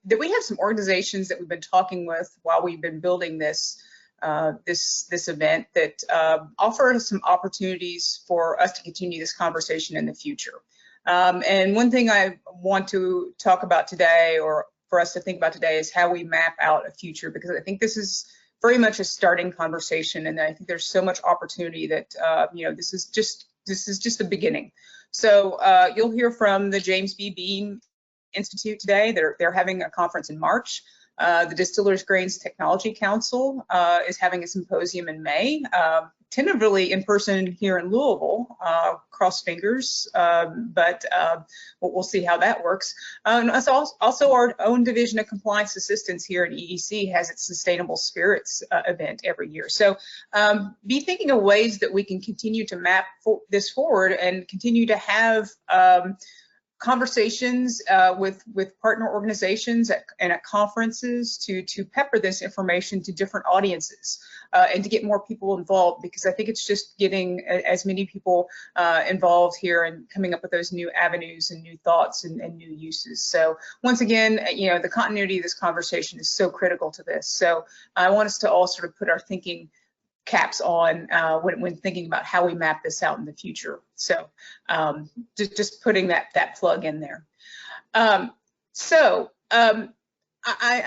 that we have some organizations that we've been talking with while we've been building this this event that offer some opportunities for us to continue this conversation in the future. And one thing I want to talk about today, or for us to think about today, is how we map out a future, because I think this is very much a starting conversation, and I think there's so much opportunity that you know, this is just the beginning. So you'll hear from the James B. Beam Institute today. They're having a conference in March. The Distillers Grains Technology Council is having a symposium in May, tentatively in person here in Louisville. Cross fingers, but we'll see how that works. And also our own division of compliance assistance here at EDC has its Sustainable Spirits event every year. So be thinking of ways that we can continue to map this forward and continue to have conversations with partner organizations and at conferences to pepper this information to different audiences and to get more people involved, because I think it's just getting as many people involved here and coming up with those new avenues and new thoughts and new uses. So once again, you know, the continuity of this conversation is so critical to this. So I want us to all sort of put our thinking caps on when thinking about how we map this out in the future. So just putting that plug in there. I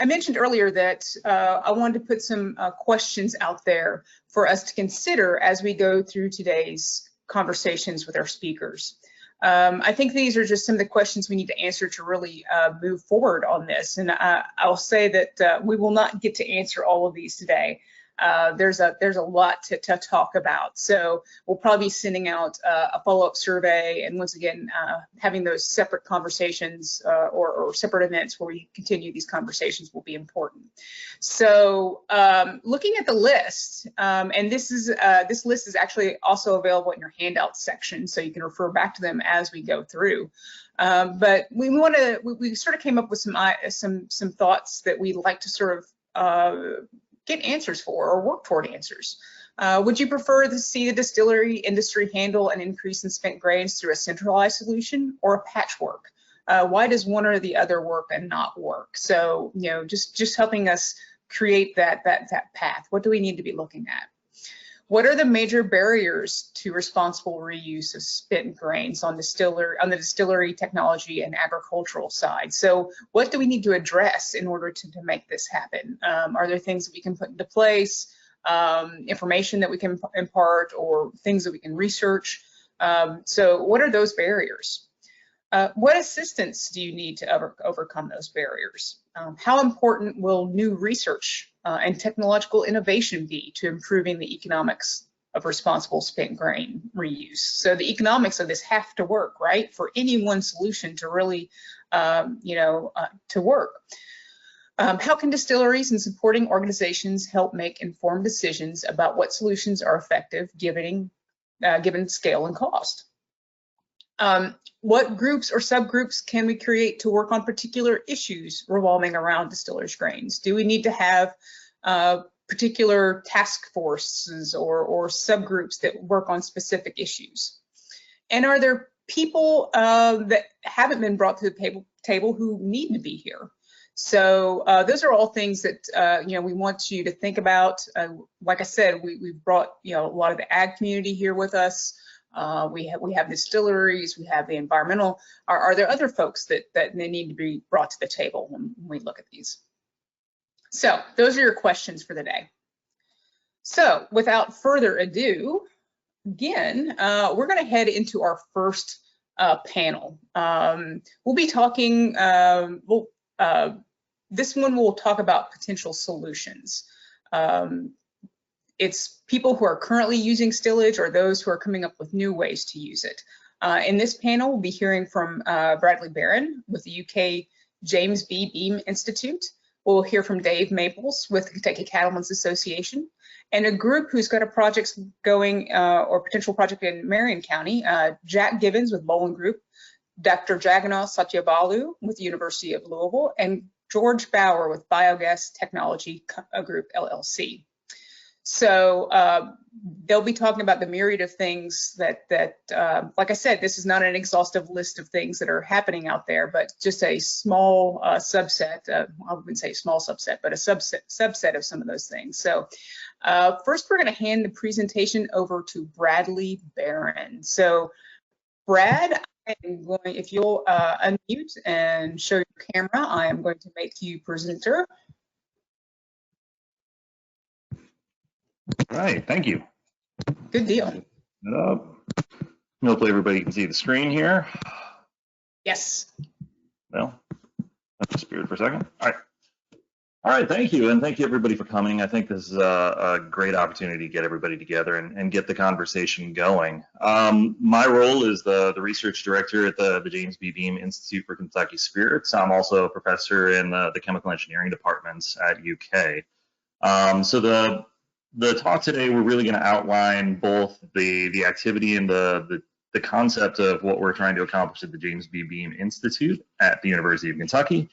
mentioned earlier that I wanted to put some questions out there for us to consider as we go through today's conversations with our speakers. I think these are just some of the questions we need to answer to really move forward on this. And I'll say that we will not get to answer all of these today. There's a lot to talk about. So we'll probably be sending out a follow-up survey, and once again, having those separate conversations or separate events where we continue these conversations will be important. So looking at the list, and this list is actually also available in your handout section, so you can refer back to them as we go through. But we sort of came up with some thoughts that we'd like to sort of get answers for or work toward answers. Would you prefer to see the distillery industry handle an increase in spent grains through a centralized solution or a patchwork? Why does one or the other work and not work? So, you know, just helping us create that path. What do we need to be looking at? What are the major barriers to responsible reuse of spent grains on the distillery technology and agricultural side? So what do we need to address in order to make this happen? Are there things that we can put into place, information that we can impart, or things that we can research? So what are those barriers? What assistance do you need to overcome those barriers? How important will new research and technological innovation be to improving the economics of responsible spent grain reuse? So the economics of this have to work, right? For any one solution to really, to work. How can distilleries and supporting organizations help make informed decisions about what solutions are effective given scale and cost? What groups or subgroups can we create to work on particular issues revolving around distillers' grains? Do we need to have particular task forces or subgroups that work on specific issues? And are there people that haven't been brought to the table who need to be here? So those are all things that we want you to think about. Like I said, we've brought a lot of the ag community here with us. We have distilleries, we have the environmental. Are there other folks that they need to be brought to the table when we look at these? So those are your questions for the day. So without further ado, again, we're going to head into our first panel. We'll be talking, this one will talk about potential solutions. It's people who are currently using stillage or those who are coming up with new ways to use it. In this panel, we'll be hearing from Bradley Barron with the UK James B. Beam Institute. We'll hear from Dave Maples with the Kentucky Cattlemen's Association, and a group who's got a project going or potential project in Marion County, Jack Gibbons with Bolin Group, Dr. Jagannath Satyabalu with the University of Louisville, and George Bauer with Biogas Technology Group, LLC. So they'll be talking about the myriad of things that like I said, this is not an exhaustive list of things that are happening out there, but just a small subset. I wouldn't say small subset, but a subset of some of those things. So first, we're going to hand the presentation over to Bradley Barron. So Brad, I am going, if you'll unmute and show your camera, I am going to make you presenter. All right, thank you. Good deal. Hopefully everybody can see the screen here. Yes. Well, that disappeared for a second. All right, thank you, and thank you everybody for coming. I think this is a great opportunity to get everybody together and get the conversation going. My role is the research director at the James B. Beam Institute for Kentucky Spirits. I'm also a professor in the chemical engineering departments at UK. So the talk today, we're really going to outline both the activity and the concept of what we're trying to accomplish at the James B. Beam Institute at the University of Kentucky.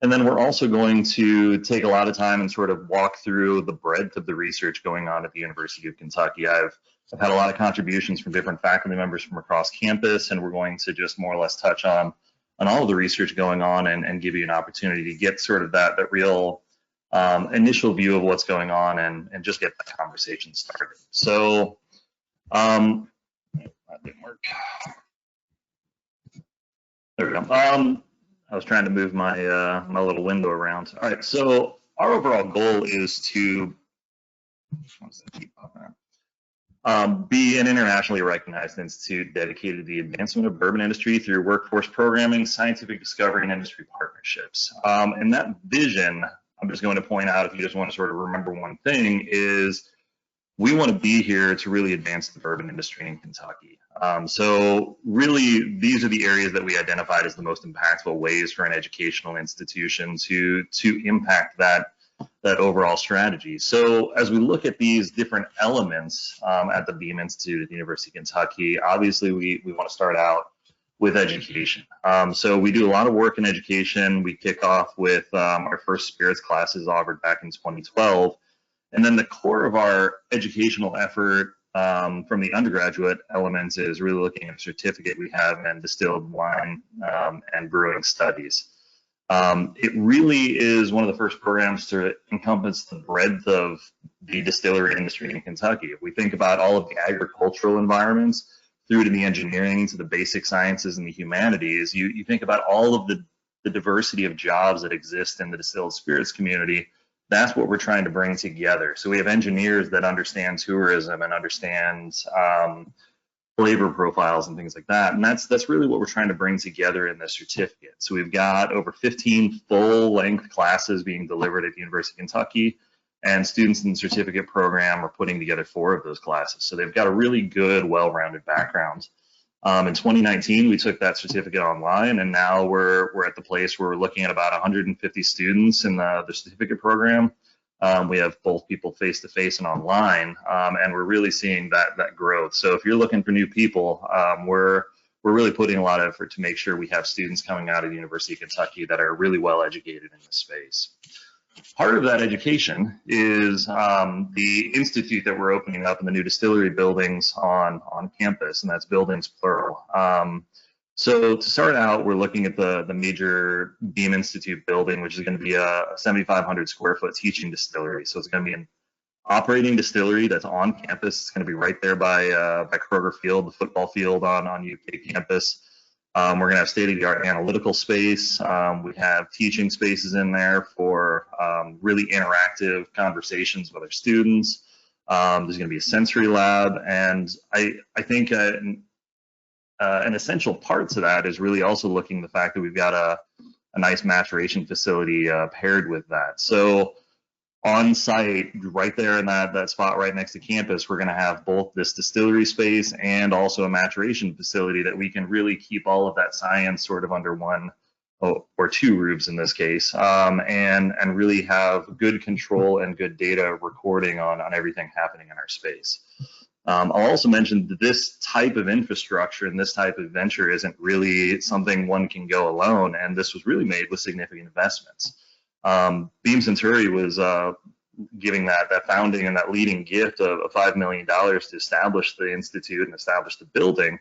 And then we're also going to take a lot of time and sort of walk through the breadth of the research going on at the University of Kentucky. I've had a lot of contributions from different faculty members from across campus, and we're going to just more or less touch on all of the research going on and give you an opportunity to get sort of that real initial view of what's going on and just get the conversation started. So that didn't work. There we go. I was trying to move my my little window around. All right, so our overall goal is to be an internationally recognized institute dedicated to the advancement of bourbon industry through workforce programming, scientific discovery, and industry partnerships. And that vision, I'm just going to point out, if you just want to sort of remember one thing, is we want to be here to really advance the bourbon industry in Kentucky. So really, these are the areas that we identified as the most impactful ways for an educational institution to impact that overall strategy. So as we look at these different elements at the Beam Institute at the University of Kentucky, obviously we want to start out with education. So we do a lot of work in education. We kick off with our first spirits classes offered back in 2012. And then the core of our educational effort from the undergraduate elements is really looking at a certificate we have in distilled wine and brewing studies. It really is one of the first programs to encompass the breadth of the distillery industry in Kentucky. If we think about all of the agricultural environments through to the engineering, to the basic sciences and the humanities, you think about all of the diversity of jobs that exist in the distilled spirits community. That's what we're trying to bring together. So we have engineers that understand tourism and understand flavor profiles and things like that. And that's really what we're trying to bring together in this certificate. So we've got over 15 full-length classes being delivered at the University of Kentucky, and students in the certificate program are putting together 4 of those classes. So they've got a really good, well-rounded background. In 2019, we took that certificate online, and now we're at the place where we're looking at about 150 students in the certificate program. We have both people face-to-face and online, and we're really seeing that growth. So if you're looking for new people, we're really putting a lot of effort to make sure we have students coming out of the University of Kentucky that are really well educated in this space. Part of that education is the institute that we're opening up in the new distillery buildings on campus, and that's buildings plural. So to start out, we're looking at the major Beam Institute building, which is going to be a 7,500 square foot teaching distillery. So it's going to be an operating distillery that's on campus. It's going to be right there by Kroger Field, the football field on UK campus. We're going to have state-of-the-art analytical space. We have teaching spaces in there for really interactive conversations with our students. There's going to be a sensory lab, and I think an essential part to that is really also looking at the fact that we've got a nice maturation facility paired with that. So on site, right there in that spot right next to campus, we're going to have both this distillery space and also a maturation facility that we can really keep all of that science sort of under one or 2 roofs in this case, and really have good control and good data recording on everything happening in our space. I'll also mention that this type of infrastructure and this type of venture isn't really something one can go alone, and this was really made with significant investments. Beam Centuri was giving that founding and that leading gift of $5 million to establish the institute and establish the building.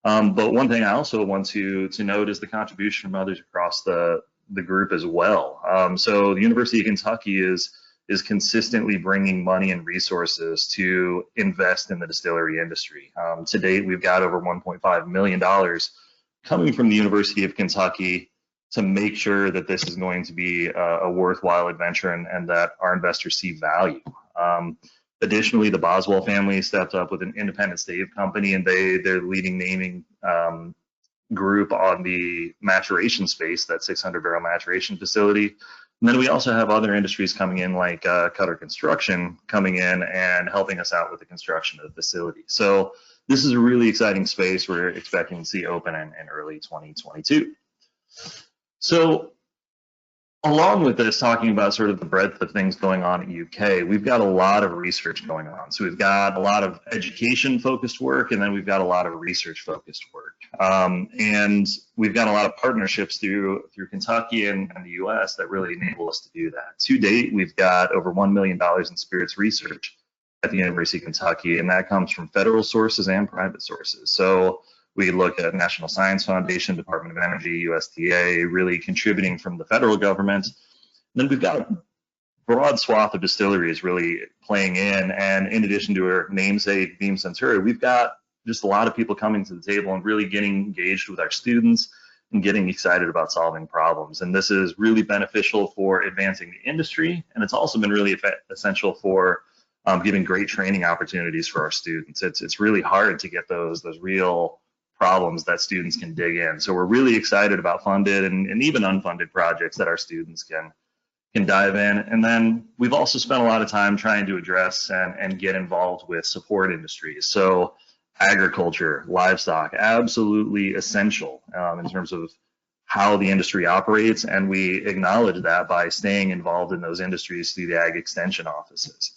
But one thing I also want to note is the contribution from others across the group as well. So the University of Kentucky is consistently bringing money and resources to invest in the distillery industry. To date, we've got over $1.5 million coming from the University of Kentucky to make sure that this is going to be a worthwhile adventure and that our investors see value. Additionally, the Boswell family stepped up with an independent stave company, and they're leading naming group on the maturation space, that 600-barrel maturation facility. And then we also have other industries coming in, like Cutter Construction coming in and helping us out with the construction of the facility. So this is a really exciting space we're expecting to see open in early 2022. So along with this, talking about sort of the breadth of things going on at UK, we've got a lot of research going on. So we've got a lot of education-focused work, and then we've got a lot of research-focused work. And we've got a lot of partnerships through Kentucky and the US that really enable us to do that. To date, we've got over $1 million in spirits research at the University of Kentucky, and that comes from federal sources and private sources. So we look at National Science Foundation, Department of Energy, USDA, really contributing from the federal government. And then we've got a broad swath of distilleries really playing in. And in addition to our namesake, Beam Suntory, we've got just a lot of people coming to the table and really getting engaged with our students and getting excited about solving problems. And this is really beneficial for advancing the industry. And it's also been really essential for giving great training opportunities for our students. It's really hard to get those real problems that students can dig in. So we're really excited about funded and even unfunded projects that our students can dive in. And then we've also spent a lot of time trying to address and get involved with support industries. So agriculture, livestock, absolutely essential in terms of how the industry operates. And we acknowledge that by staying involved in those industries through the ag extension offices.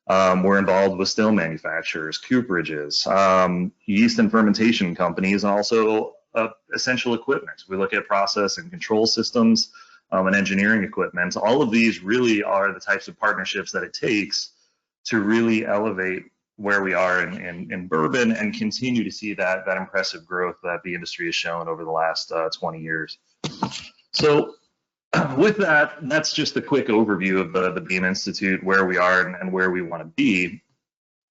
We're involved with still manufacturers, cooperages, yeast and fermentation companies, and also essential equipment. We look at process and control systems and engineering equipment. All of these really are the types of partnerships that it takes to really elevate where we are in bourbon and continue to see that impressive growth that the industry has shown over the last 20 years. So with that, that's just a quick overview of the Beam Institute, where we are and where we want to be.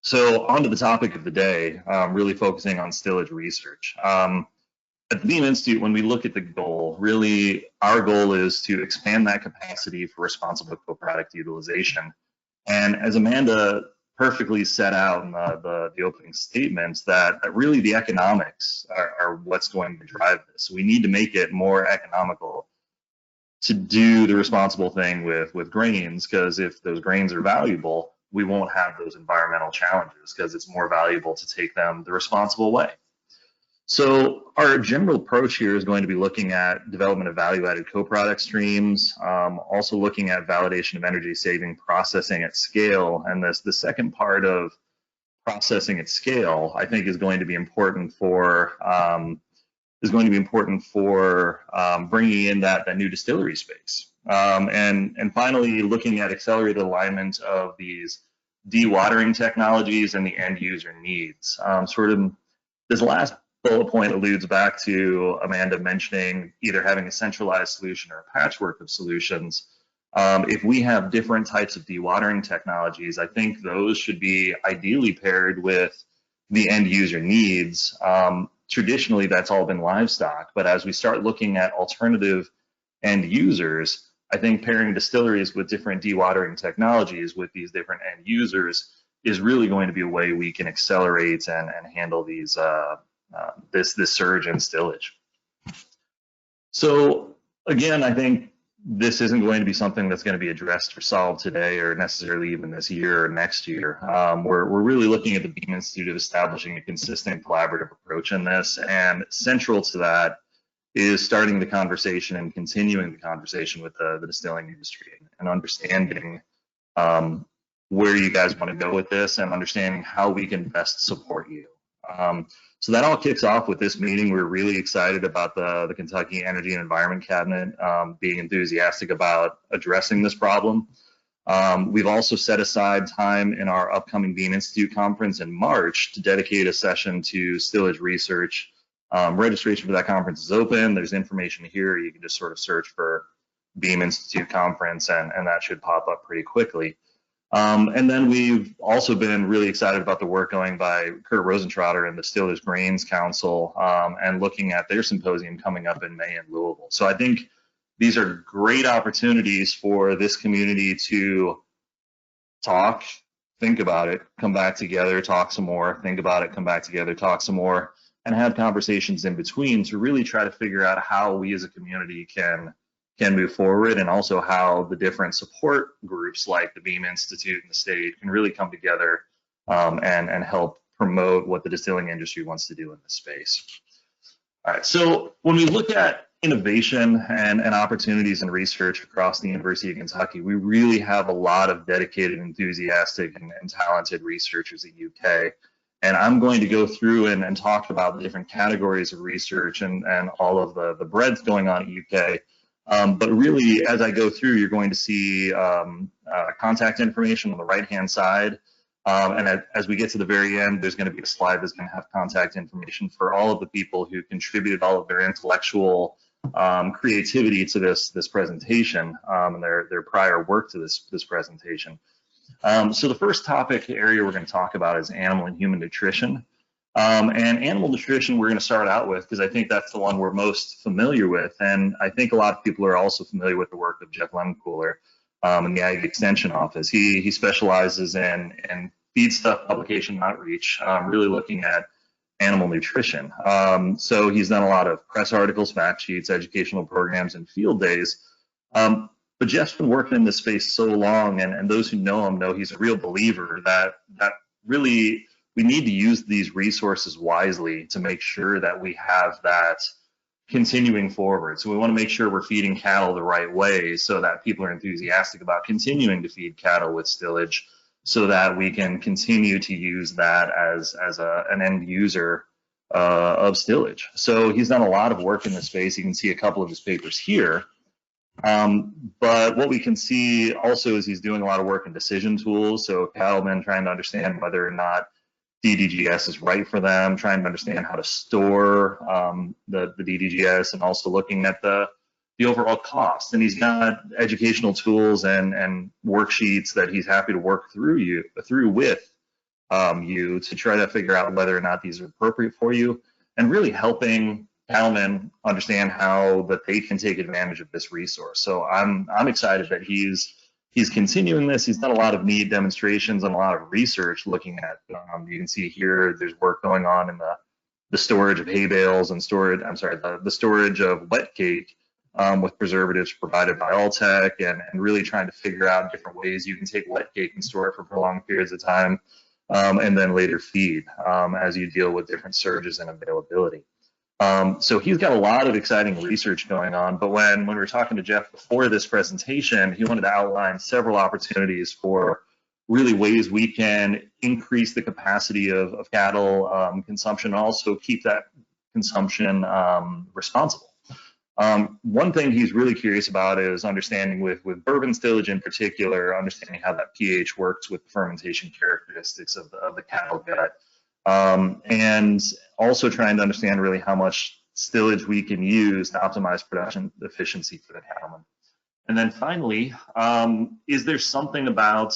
So on to the topic of the day, really focusing on stillage research. At the Beam Institute, when we look at the goal, really our goal is to expand that capacity for responsible co-product utilization. And as Amanda perfectly set out in the opening statements, that really the economics are what's going to drive this. We need to make it more economical to do the responsible thing with grains, because if those grains are valuable, we won't have those environmental challenges because it's more valuable to take them the responsible way. So our general approach here is going to be looking at development of value-added co-product streams, also looking at validation of energy-saving processing at scale. And the second part of processing at scale, I think, is going to be important for bringing in that new distillery space. And finally, looking at accelerated alignment of these dewatering technologies and the end user needs. This last bullet point alludes back to Amanda mentioning either having a centralized solution or a patchwork of solutions. If we have different types of dewatering technologies, I think those should be ideally paired with the end user needs. Traditionally, that's all been livestock, but as we start looking at alternative end users, I think pairing distilleries with different dewatering technologies with these different end users is really going to be a way we can accelerate and handle these this surge in stillage. So again, I think this isn't going to be something that's going to be addressed or solved today or necessarily even this year or next year. We're really looking at the Beam Institute of establishing a consistent collaborative approach in this, and central to that is starting the conversation and continuing the conversation with the distilling industry and understanding where you guys want to go with this and understanding how we can best support you. So that all kicks off with this meeting. We're really excited about the Kentucky Energy and Environment Cabinet being enthusiastic about addressing this problem. We've also set aside time in our upcoming Beam Institute conference in March to dedicate a session to stillage research. Registration for that conference is open. There's information here. You can just sort of search for Beam Institute conference, and that should pop up pretty quickly. And then we've also been really excited about the work going by Kurt Rosentrotter and the Distillers Grains Council, and looking at their symposium coming up in May in Louisville. So I think these are great opportunities for this community to talk, think about it, come back together, talk some more, think about it, come back together, talk some more, and have conversations in between to really try to figure out how we as a community can move forward, and also how the different support groups like the Beam Institute and the state can really come together and help promote what the distilling industry wants to do in this space. All right, so when we look at innovation and opportunities in research across the University of Kentucky, we really have a lot of dedicated, enthusiastic, and talented researchers at UK. And I'm going to go through and talk about the different categories of research and all of the breadth going on at UK. But really, as I go through, you're going to see contact information on the right-hand side. And as we get to the very end, there's going to be a slide that's going to have contact information for all of the people who contributed all of their intellectual creativity to this presentation, and their prior work to this presentation. So the first topic area we're going to talk about is animal and human nutrition. And animal nutrition we're going to start out with because I think that's the one we're most familiar with, and I think a lot of people are also familiar with the work of Jeff Lemcooler in the Ag Extension Office. He specializes in feedstuff publication and outreach, really looking at animal nutrition. So he's done a lot of press articles, fact sheets, educational programs, and field days. But Jeff's been working in this space so long, and those who know him know he's a real believer that really we need to use these resources wisely to make sure that we have that continuing forward. So we want to make sure we're feeding cattle the right way so that people are enthusiastic about continuing to feed cattle with stillage, so that we can continue to use that as an end user of stillage. So he's done a lot of work in this space. You can see a couple of his papers here. But what we can see also is he's doing a lot of work in decision tools. So cattlemen trying to understand whether or not DDGS is right for them, trying to understand how to store the DDGS, and also looking at the overall cost. And he's got educational tools and worksheets that he's happy to work through with you to try to figure out whether or not these are appropriate for you, and really helping cattlemen understand how that they can take advantage of this resource. So I'm excited that he's continuing this. He's done a lot of neat demonstrations and a lot of research looking at, you can see here, there's work going on in the storage of hay bales and the storage of wet cake with preservatives provided by Alltech, and really trying to figure out different ways you can take wet cake and store it for prolonged periods of time, and then later feed as you deal with different surges in availability. So he's got a lot of exciting research going on, but when we were talking to Jeff before this presentation, he wanted to outline several opportunities for really ways we can increase the capacity of cattle consumption, and also keep that consumption responsible. One thing he's really curious about is understanding with bourbon stillage in particular, understanding how that pH works with the fermentation characteristics of the cattle gut. And also trying to understand really how much stillage we can use to optimize production efficiency for the cattlemen. And then finally, is there something about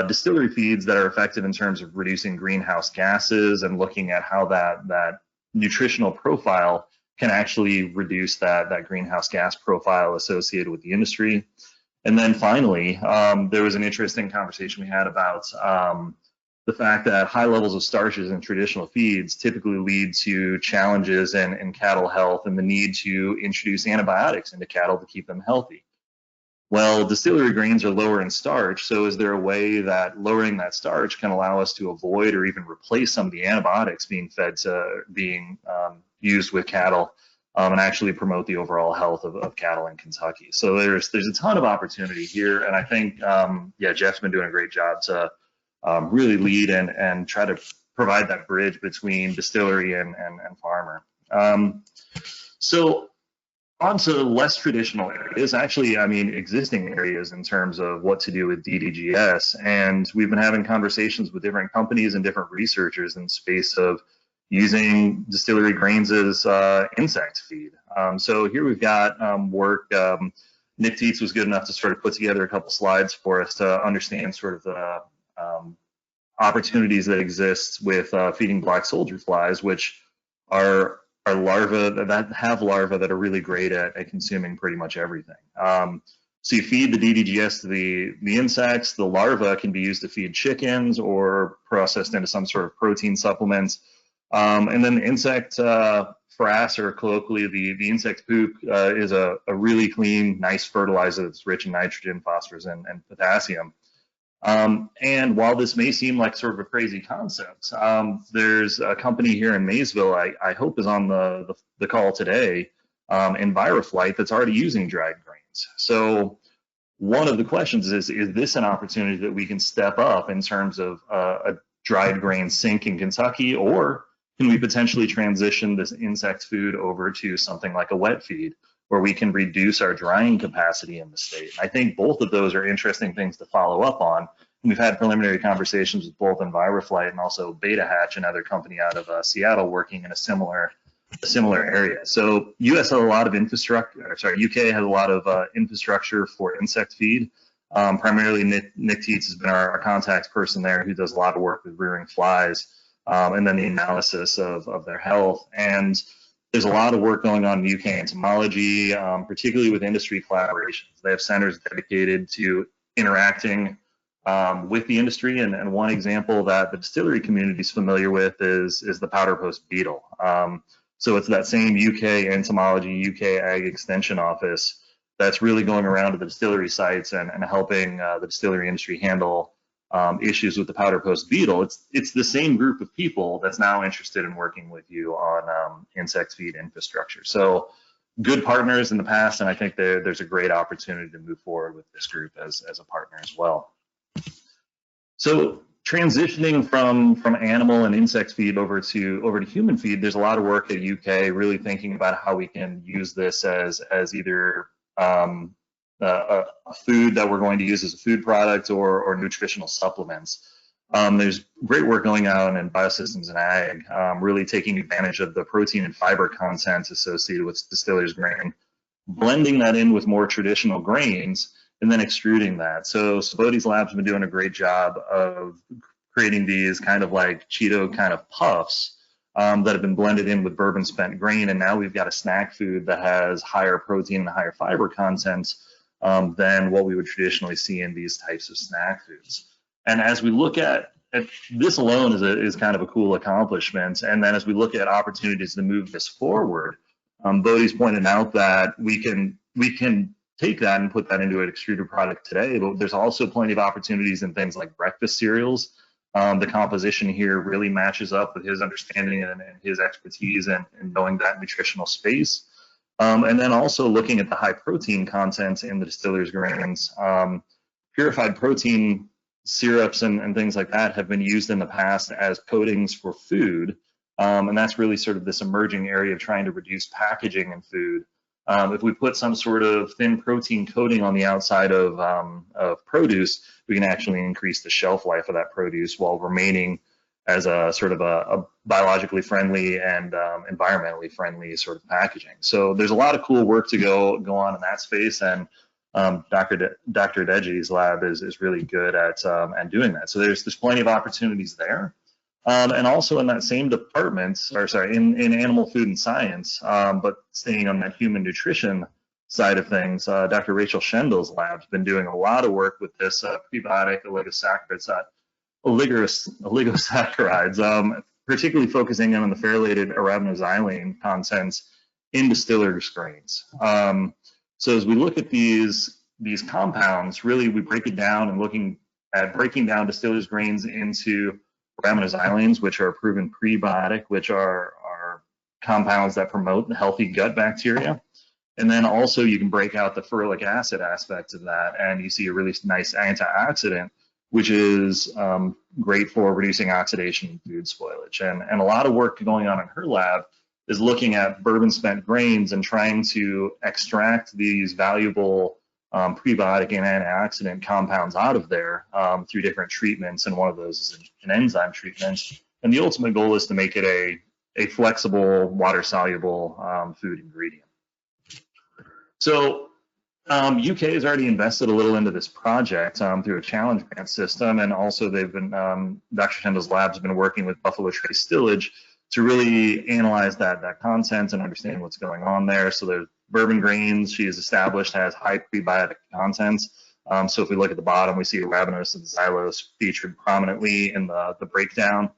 distillery feeds that are effective in terms of reducing greenhouse gases, and looking at how that nutritional profile can actually reduce that greenhouse gas profile associated with the industry? And then finally, there was an interesting conversation we had about the fact that high levels of starches in traditional feeds typically lead to challenges in cattle health, and the need to introduce antibiotics into cattle to keep them healthy. Well, distillery grains are lower in starch, so is there a way that lowering that starch can allow us to avoid or even replace some of the antibiotics being used with cattle, and actually promote the overall health of cattle in Kentucky? So there's a ton of opportunity here, and I think Jeff's been doing a great job to really lead and try to provide that bridge between distillery and farmer. So On to less traditional areas, actually, I mean, existing areas in terms of what to do with DDGS. And we've been having conversations with different companies and different researchers in the space of using distillery grains as insect feed. So here we've got work. Nick Tietz was good enough to sort of put together a couple slides for us to understand sort of the opportunities that exist with feeding black soldier flies, which are larvae that have larvae that are really great at consuming pretty much everything. So you feed the DDGS to the insects. The larvae can be used to feed chickens or processed into some sort of protein supplements. And then the insect frass, or colloquially the insect poop, is a really clean, nice fertilizer that's rich in nitrogen, phosphorus, and potassium. And while this may seem like sort of a crazy concept, there's a company here in Maysville, I hope is on the call today, EnviroFlight, that's already using dried grains. So one of the questions is this an opportunity that we can step up in terms of a dried grain sink in Kentucky, or can we potentially transition this insect food over to something like a wet feed, where we can reduce our drying capacity in the state? I think both of those are interesting things to follow up on. We've had preliminary conversations with both EnviroFlight and also Beta Hatch, another company out of Seattle, working in a similar area. So US has a lot of infrastructure, UK has a lot of infrastructure for insect feed. Primarily Nick Tietz has been our contact person there, who does a lot of work with rearing flies, and then the analysis of their health. And there's a lot of work going on in UK entomology, particularly with industry collaborations. They have centers dedicated to interacting with the industry, and one example that the distillery community is familiar with is the powder post beetle. So it's that same UK entomology, UK Ag Extension Office that's really going around to the distillery sites and helping the distillery industry handle issues with the powder post beetle. It's the same group of people that's now interested in working with you on insect feed infrastructure. So good partners in the past, and I think there's a great opportunity to move forward with this group as a partner as well. So transitioning from animal and insect feed over to human feed, there's a lot of work at UK really thinking about how we can use this as either a food that we're going to use as a food product or nutritional supplements. There's great work going on in biosystems and ag, really taking advantage of the protein and fiber content associated with distillers grain, blending that in with more traditional grains, and then extruding that. So Saboti's lab's been doing a great job of creating these kind of like Cheeto kind of puffs that have been blended in with bourbon spent grain, and now we've got a snack food that has higher protein and higher fiber content than what we would traditionally see in these types of snack foods. And as we look at this alone is kind of a cool accomplishment. And then as we look at opportunities to move this forward, Bodhi's pointed out that we can take that and put that into an extruded product today, but there's also plenty of opportunities in things like breakfast cereals. The composition here really matches up with his understanding and his expertise and knowing that nutritional space. And then also looking at the high protein content in the distiller's grains. Purified protein syrups and things like that have been used in the past as coatings for food. And that's really sort of this emerging area of trying to reduce packaging in food. If we put some sort of thin protein coating on the outside of produce, we can actually increase the shelf life of that produce while remaining as a sort of a biologically friendly and environmentally friendly sort of packaging. So there's a lot of cool work to go on in that space, and Dr. Deji's lab is really good at doing that. So there's plenty of opportunities there. And also in that same department, in animal food and science, but staying on that human nutrition side of things, Dr. Rachel Schendel's lab's been doing a lot of work with this prebiotic oligosaccharides, particularly focusing in on the ferrulated arabinoxylane content in distillers grains. So as we look at these compounds, really we break it down and looking at breaking down distillers grains into arabinoxylanes, which are proven prebiotic, which are compounds that promote healthy gut bacteria. And then also you can break out the ferulic acid aspect of that, and you see a really nice antioxidant, which is great for reducing oxidation and food spoilage. And a lot of work going on in her lab is looking at bourbon spent grains and trying to extract these valuable prebiotic and antioxidant compounds out of there through different treatments, and one of those is an enzyme treatment. And the ultimate goal is to make it a flexible, water-soluble food ingredient. So UK has already invested a little into this project through a challenge grant system, and also they've been, Dr. Tyndall's lab's been working with Buffalo Trace Stillage to really analyze that content and understand what's going on there. So there's bourbon grains she has established has high prebiotic content. So if we look at the bottom, we see arabinose and xylose featured prominently in the breakdown.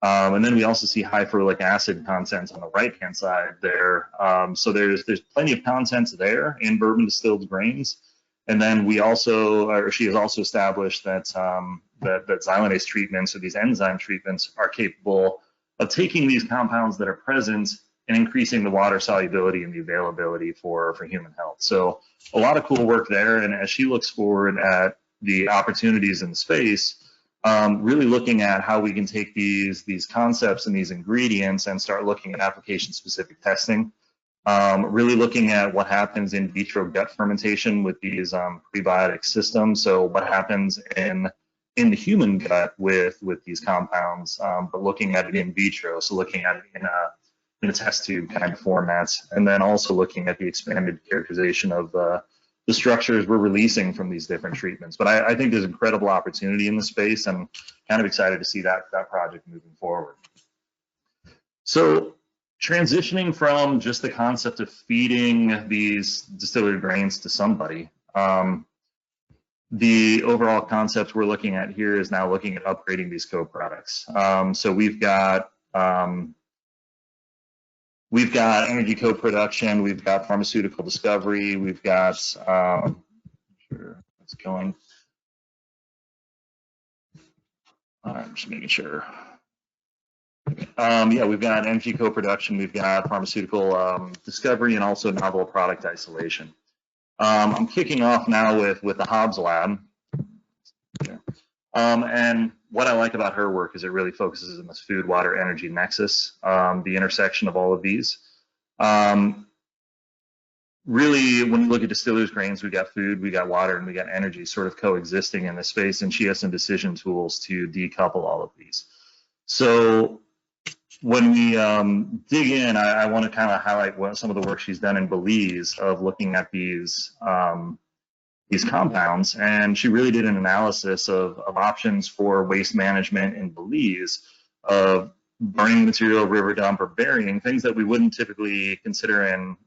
And then we also see high ferulic acid content on the right-hand side there. So there's plenty of content there in bourbon distilled grains. And then we also, or she has also established that that xylanase treatments, or these enzyme treatments, are capable of taking these compounds that are present and increasing the water solubility and the availability for human health. So a lot of cool work there. And as she looks forward at the opportunities in the space, really looking at how we can take these concepts and these ingredients and start looking at application-specific testing. Really looking at what happens in vitro gut fermentation with these prebiotic systems. So what happens in the human gut with these compounds, but looking at it in vitro. So looking at it in a test tube kind of format, and then also looking at the expanded characterization of the structures we're releasing from these different treatments. But I think there's incredible opportunity in the space, and kind of excited to see that project moving forward. So transitioning from just the concept of feeding these distillery grains to somebody, the overall concept we're looking at here is now looking at upgrading these co-products. So we've got energy co-production, we've got pharmaceutical discovery, we've got, sure it's going. I'm just making sure. Yeah, we've got energy co-production, we've got pharmaceutical discovery, and also novel product isolation. I'm kicking off now with the Hobbs lab. And what I like about her work is it really focuses on this food, water, energy nexus, the intersection of all of these. Really, when you look at distillers' grains, we got food, we got water, and we got energy sort of coexisting in this space, and she has some decision tools to decouple all of these. So when we dig in, I want to kind of highlight some of the work she's done in Belize of looking at these compounds, and she really did an analysis of options for waste management in Belize, of burning material, river dump, or burying, things that we wouldn't typically consider in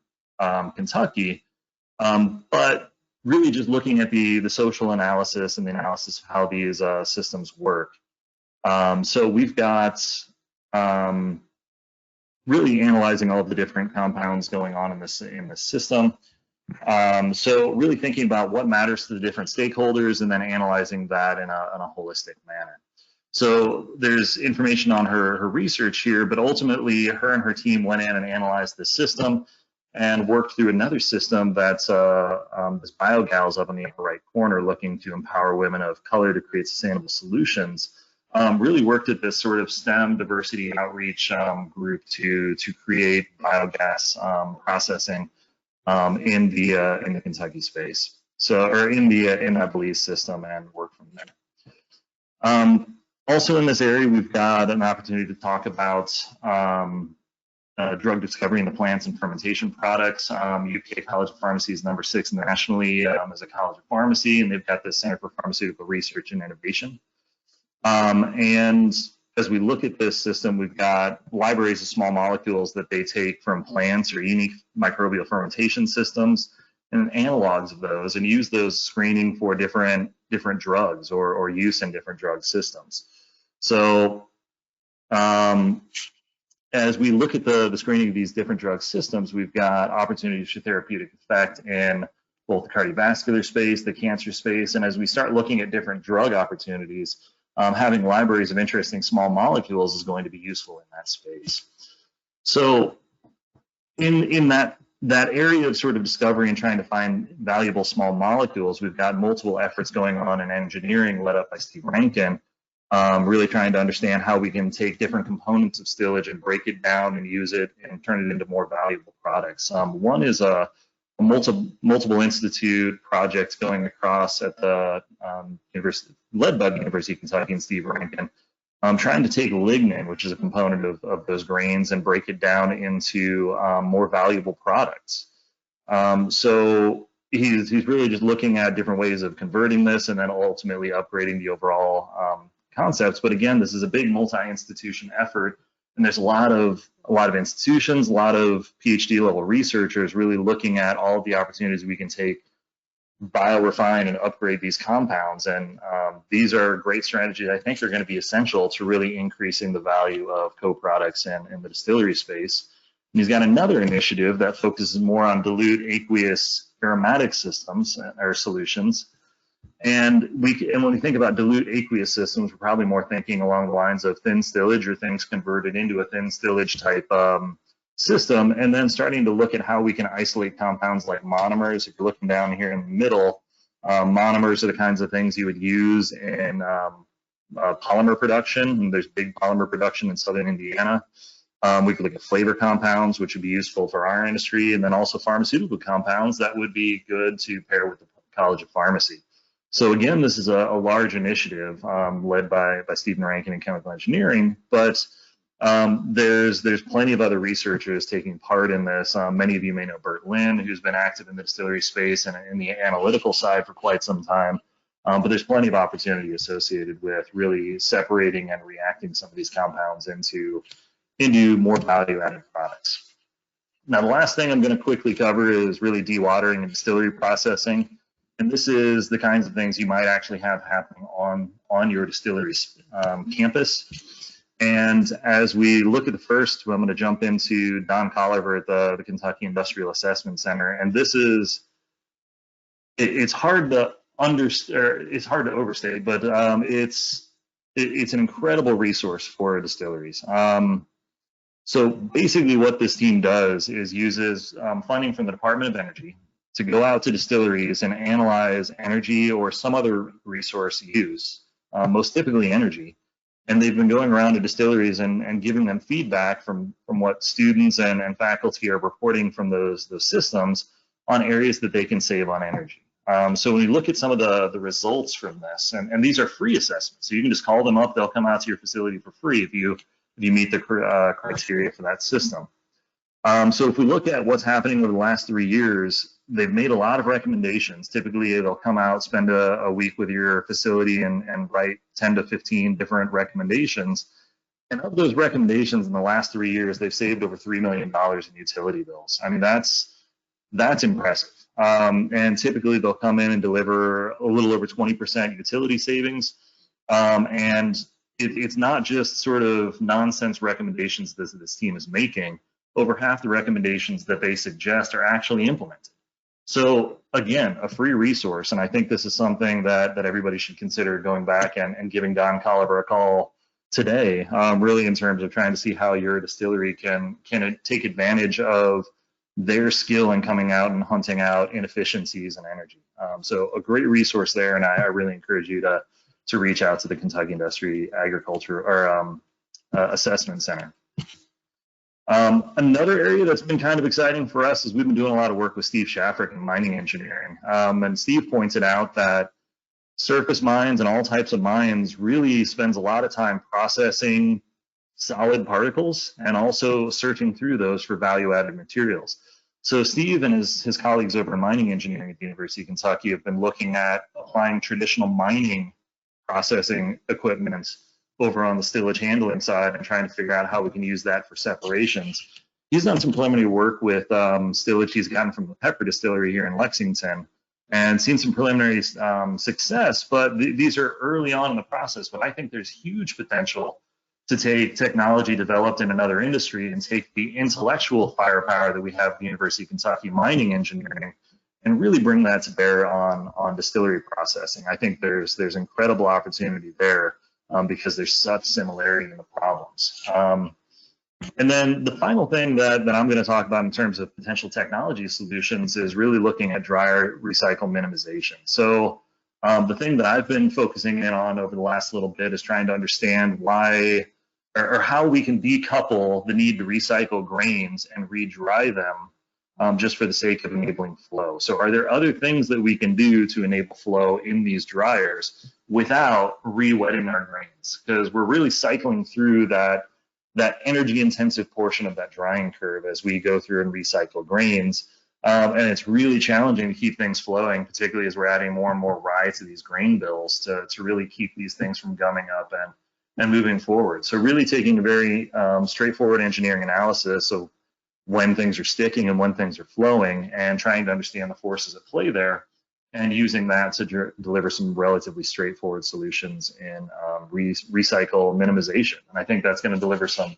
Kentucky, but really just looking at the social analysis and the analysis of how these systems work. So we've got really analyzing all of the different compounds going on in this system. So really thinking about what matters to the different stakeholders, and then analyzing that in a holistic manner. So there's information on her research here, but ultimately her and her team went in and analyzed the system and worked through another system that's this biogals up in the upper right corner, looking to empower women of color to create sustainable solutions. Really worked at this sort of STEM diversity outreach group to create biogas processing in the Kentucky space. So, or in that Belize system, and work from there. Also in this area, we've got an opportunity to talk about drug discovery in the plants and fermentation products. UK College of Pharmacy is #6 nationally as a college of pharmacy, and they've got the Center for Pharmaceutical Research and Innovation. And as we look at this system, we've got libraries of small molecules that they take from plants or unique microbial fermentation systems, and analogs of those, and use those screening for different drugs or use in different drug systems. So as we look at the screening of these different drug systems, we've got opportunities for therapeutic effect in both the cardiovascular space, the cancer space, and as we start looking at different drug opportunities, having libraries of interesting small molecules is going to be useful in that space. So in that area of sort of discovery and trying to find valuable small molecules, we've got multiple efforts going on in engineering led up by Steve Rankin, really trying to understand how we can take different components of stillage and break it down and use it and turn it into more valuable products. One is a multiple institute project going across at the university, led by the University of Kentucky and Steve Rankin, trying to take lignin, which is a component of those grains, and break it down into more valuable products. So he's really just looking at different ways of converting this and then ultimately upgrading the overall concepts. But again, this is a big multi-institution effort, and there's a lot of institutions, a lot of PhD level researchers really looking at all of the opportunities we can take, biorefine and upgrade these compounds. And these are great strategies I think are going to be essential to really increasing the value of co-products in the distillery space. And he's got another initiative that focuses more on dilute aqueous aromatic systems or solutions. And when we think about dilute aqueous systems, we're probably more thinking along the lines of thin stillage or things converted into a thin stillage type system, and then starting to look at how we can isolate compounds like monomers. If you're looking down here in the middle, monomers are the kinds of things you would use in polymer production, and there's big polymer production in southern Indiana. We could look at flavor compounds, which would be useful for our industry, and then also pharmaceutical compounds that would be good to pair with the College of Pharmacy. So again, this is a large initiative led by Stephen Rankin in chemical engineering, but there's plenty of other researchers taking part in this. Many of you may know Bert Lynn, who's been active in the distillery space and in the analytical side for quite some time. But there's plenty of opportunity associated with really separating and reacting some of these compounds into more value-added products. Now, the last thing I'm going to quickly cover is really dewatering and distillery processing. And this is the kinds of things you might actually have happening on your distillery's campus. And as we look at the first, I'm going to jump into Don Colliver at the Kentucky Industrial Assessment Center. And this is, it's hard to overstate, but it's an incredible resource for distilleries. So basically what this team does is uses funding from the Department of Energy to go out to distilleries and analyze energy or some other resource use, most typically energy. And they've been going around to distilleries and giving them feedback from what students and faculty are reporting from those systems on areas that they can save on energy. So when you look at some of the results from this, and these are free assessments, so you can just call them up, they'll come out to your facility for free if you meet the criteria for that system. So if we look at what's happening over the last 3 years, they've made a lot of recommendations. Typically, they'll come out, spend a week with your facility and write 10 to 15 different recommendations. And of those recommendations in the last 3 years, they've saved over $3 million in utility bills. I mean, that's impressive. And typically, they'll come in and deliver a little over 20% utility savings. And it's not just sort of nonsense recommendations that this team is making. Over half the recommendations that they suggest are actually implemented. So again, a free resource, and I think this is something that everybody should consider going back and giving Don Colliver a call today, really in terms of trying to see how your distillery can take advantage of their skill in coming out and hunting out inefficiencies in energy. So a great resource there, and I really encourage you to reach out to the Kentucky Industry Agriculture or Assessment Center. Another area that's been kind of exciting for us is we've been doing a lot of work with Steve Shaffrick in mining engineering. And Steve pointed out that surface mines and all types of mines really spends a lot of time processing solid particles and also searching through those for value-added materials. So Steve and his colleagues over in mining engineering at the University of Kentucky have been looking at applying traditional mining processing equipment over on the stillage handling side and trying to figure out how we can use that for separations. He's done some preliminary work with stillage he's gotten from the Pepper Distillery here in Lexington and seen some preliminary success, but these are early on in the process. But I think there's huge potential to take technology developed in another industry and take the intellectual firepower that we have at the University of Kentucky mining engineering and really bring that to bear on distillery processing. I think there's incredible opportunity there. Because there's such similarity in the problems. And then the final thing that I'm going to talk about in terms of potential technology solutions is really looking at dryer recycle minimization. So The thing that I've been focusing in on over the last little bit is trying to understand why or how we can decouple the need to recycle grains and re-dry them just for the sake of enabling flow. So are there other things that we can do to enable flow in these dryers without re-wetting our grains? Because we're really cycling through that energy intensive portion of that drying curve as we go through and recycle grains. And it's really challenging to keep things flowing, particularly as we're adding more and more rye to these grain bills to really keep these things from gumming up and moving forward. So really taking a very straightforward engineering analysis of when things are sticking and when things are flowing and trying to understand the forces at play there and using that to deliver some relatively straightforward solutions in recycle minimization. And I think that's going to deliver some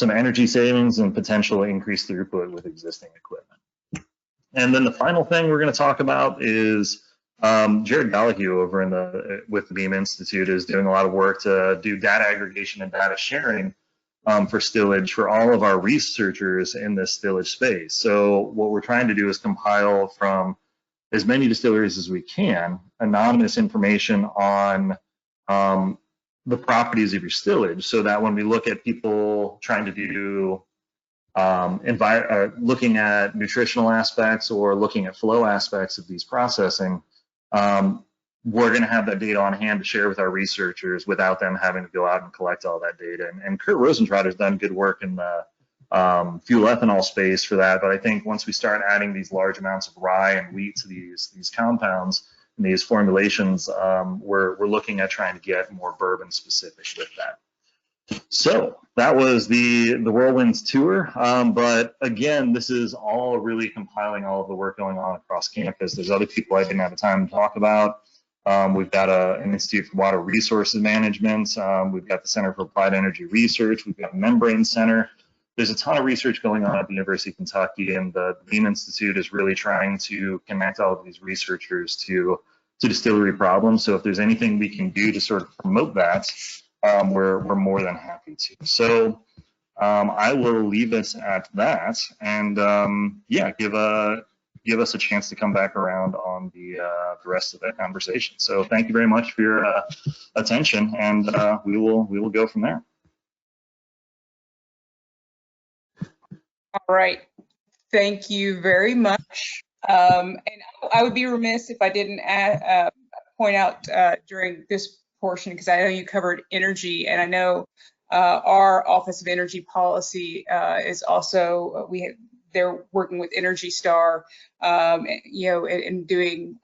energy savings and potential increased throughput with existing equipment. And then the final thing we're going to talk about is Jared Gallahue over with the Beam Institute is doing a lot of work to do data aggregation and data sharing for stillage for all of our researchers in this stillage space. So what we're trying to do is compile from as many distilleries as we can anonymous information on the properties of your stillage, so that when we look at people trying to do looking at nutritional aspects or looking at flow aspects of these processing, we're going to have that data on hand to share with our researchers without them having to go out and collect all that data. And Kurt Rosentraut has done good work in the fuel ethanol space for that. But I think once we start adding these large amounts of rye and wheat to these compounds and these formulations, we're looking at trying to get more bourbon specific with that. So that was the Whirlwinds tour. But again, this is all really compiling all of the work going on across campus. There's other people I didn't have the time to talk about. We've got an Institute for Water Resources Management. We've got the Center for Applied Energy Research. We've got Membrane Center. There's a ton of research going on at the University of Kentucky, and the Beam Institute is really trying to connect all of these researchers to distillery problems. So if there's anything we can do to sort of promote that, we're more than happy to. So I will leave us at that, and yeah, give us a chance to come back around on the rest of that conversation. So thank you very much for your attention, and we will go from there. All right, thank you very much. And I would be remiss if I didn't point out during this portion, because I know you covered energy, and I know our Office of Energy Policy is also they're working with Energy Star, you know, and doing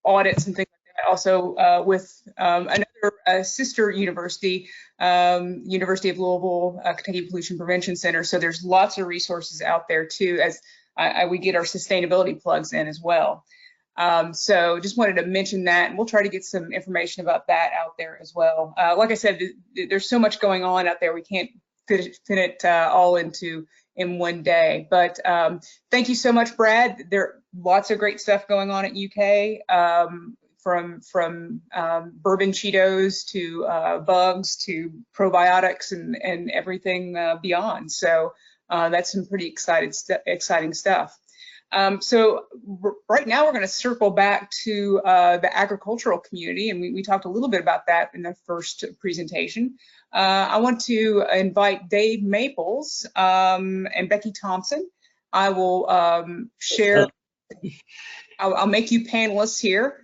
audits and things like that. Also with another sister university, University of Louisville, Kentucky Pollution Prevention Center. So there's lots of resources out there too, as we get our sustainability plugs in as well. So just wanted to mention that, and we'll try to get some information about that out there as well. Like I said, there's so much going on out there, we can't fit it all in one day. But thank you so much, Brad. There are lots of great stuff going on at UK, from bourbon Cheetos to bugs to probiotics and everything beyond. So that's some pretty exciting stuff. So right now we're going to circle back to the agricultural community, and we talked a little bit about that in the first presentation. I want to invite Dave Maples and Becky Thompson. I will share, I'll make you panelists here,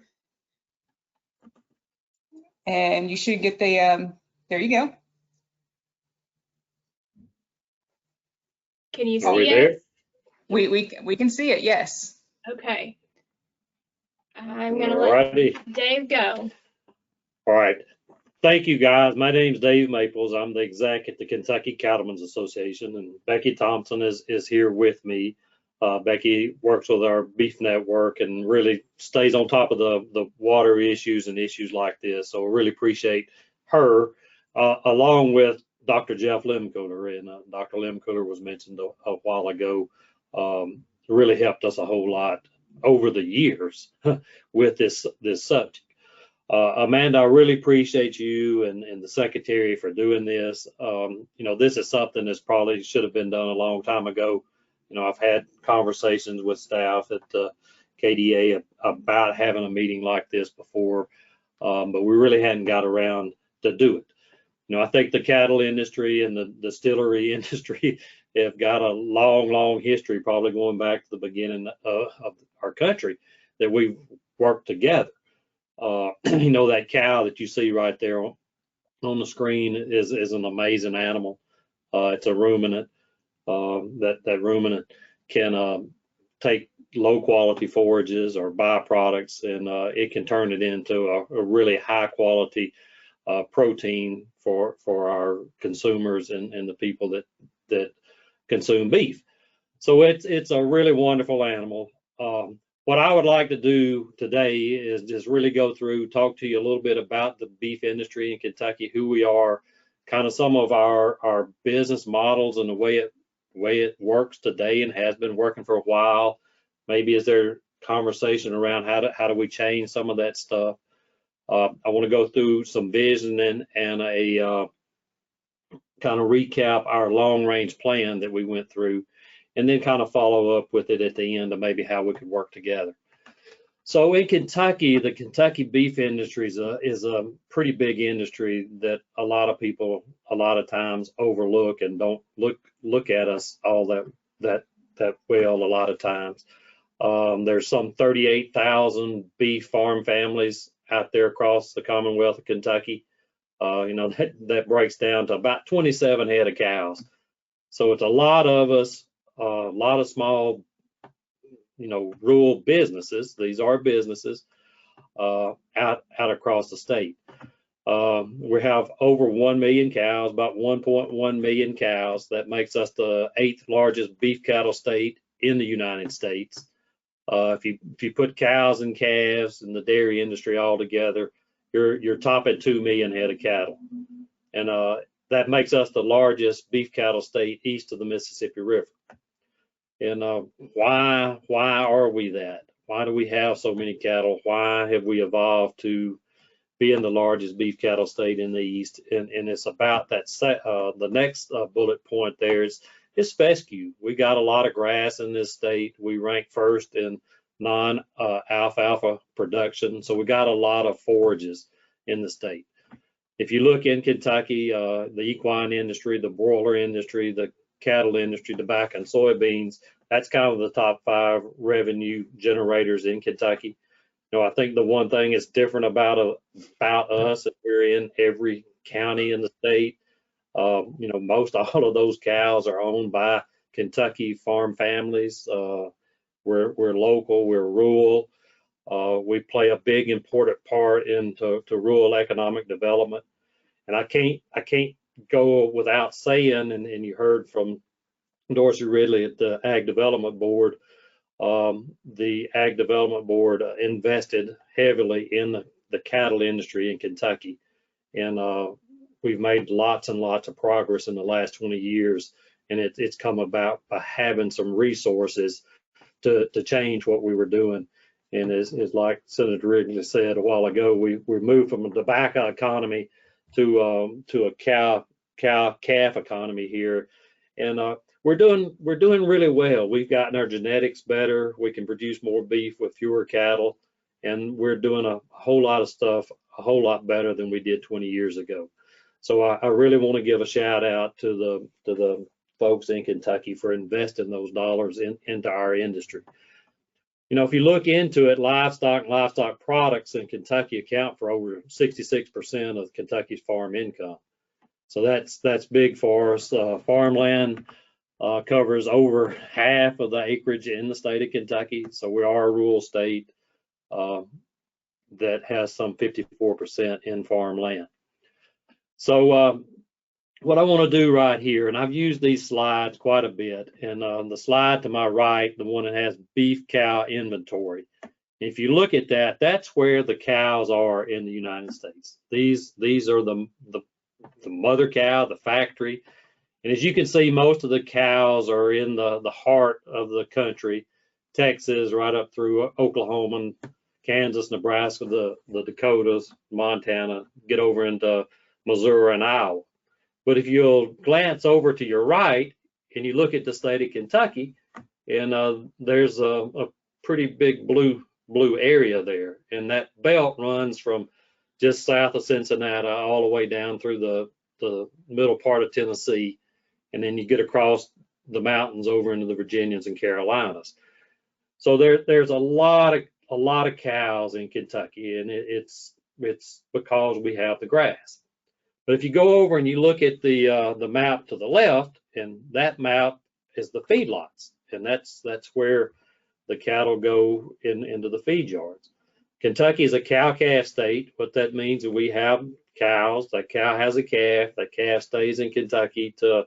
and you should get the, there you go. Can you see it? We can see it, yes. Okay. I'm going to let Dave go. All right. Thank you, guys. My name's Dave Maples. I'm the exec at the Kentucky Cattlemen's Association, and Becky Thompson is here with me. Becky works with our beef network and really stays on top of the water issues and issues like this. So I really appreciate her, along with Dr. Jeff Lemcooler. And Dr. Lemcooler was mentioned a while ago. Really helped us a whole lot over the years with this subject. Amanda, I really appreciate you and the secretary for doing this. You know, this is something that's probably should have been done a long time ago. You know, I've had conversations with staff at KDA about having a meeting like this before, but we really hadn't got around to do it. You know, I think the cattle industry and the distillery industry have got a long history, probably going back to the beginning of our country, that we've worked together. You know, that cow that you see right there on the screen is an amazing animal. It's a ruminant. That ruminant can take low quality forages or byproducts, and it can turn it into a really high quality protein for our consumers and the people that consume beef. So it's a really wonderful animal. What I would like to do today is just really go through, talk to you a little bit about the beef industry in Kentucky, who we are, kind of some of our business models and the way it works today and has been working for a while. Maybe is there conversation around how do we change some of that stuff? I want to go through some vision and a kind of recap our long range plan that we went through, and then kind of follow up with it at the end of maybe how we could work together. So in Kentucky, the Kentucky beef industry is a pretty big industry that a lot of people a lot of times overlook and don't look at us all that well a lot of times. There's some 38,000 beef farm families out there across the Commonwealth of Kentucky. You know, that breaks down to about 27 head of cows. So it's a lot of us, a lot of small, you know, rural businesses. These are businesses out across the state. We have over 1 million cows, about 1.1 million cows. That makes us the 8th largest beef cattle state in the United States. If you put cows and calves and the dairy industry all together, you're topping 2 million head of cattle, and that makes us the largest beef cattle state east of the Mississippi River. And why are we that? Why do we have so many cattle? Why have we evolved to being the largest beef cattle state in the East? And it's about that. The next bullet point there is fescue. We got a lot of grass in this state. We rank first in non-alfalfa production, so we got a lot of forages in the state. If you look in Kentucky, the equine industry, the broiler industry, the cattle industry, tobacco and soybeans, that's kind of the top 5 revenue generators in Kentucky. You know, I think the one thing that's different about us, if we're in every county in the state, you know, most all of those cows are owned by Kentucky farm families. We're local, we're rural. We play a big important part into rural economic development. And I can't go without saying, and you heard from Dorsey Ridley at the Ag Development Board, the Ag Development Board invested heavily in the cattle industry in Kentucky. And we've made lots and lots of progress in the last 20 years. And it's come about by having some resources to change what we were doing. And it's like Senator Wrigley said a while ago, we moved from a tobacco economy to a calf economy here. And we're doing really well. We've gotten our genetics better. We can produce more beef with fewer cattle, and we're doing a whole lot of stuff a whole lot better than we did 20 years ago. So I really want to give a shout out to the folks in Kentucky for investing those dollars into our industry. You know, if you look into it, livestock and livestock products in Kentucky account for over 66% of Kentucky's farm income. So that's big for us. Farmland covers over half of the acreage in the state of Kentucky. So we are a rural state that has some 54% in farmland. So what I want to do right here, and I've used these slides quite a bit, and the slide to my right, the one that has beef cow inventory. If you look at that, that's where the cows are in the United States. These are the mother cow, the factory. And as you can see, most of the cows are in the heart of the country, Texas, right up through Oklahoma, Kansas, Nebraska, the Dakotas, Montana, get over into Missouri and Iowa. But if you'll glance over to your right and you look at the state of Kentucky, and there's a pretty big blue area there, and that belt runs from just south of Cincinnati all the way down through the middle part of Tennessee, and then you get across the mountains over into the Virginias and Carolinas. So there's a lot of cows in Kentucky, and it's because we have the grass. But if you go over and you look at the map to the left, and that map is the feedlots, and that's where the cattle go into the feed yards. Kentucky is a cow-calf state. What that means is we have cows. That cow has a calf. That calf stays in Kentucky to,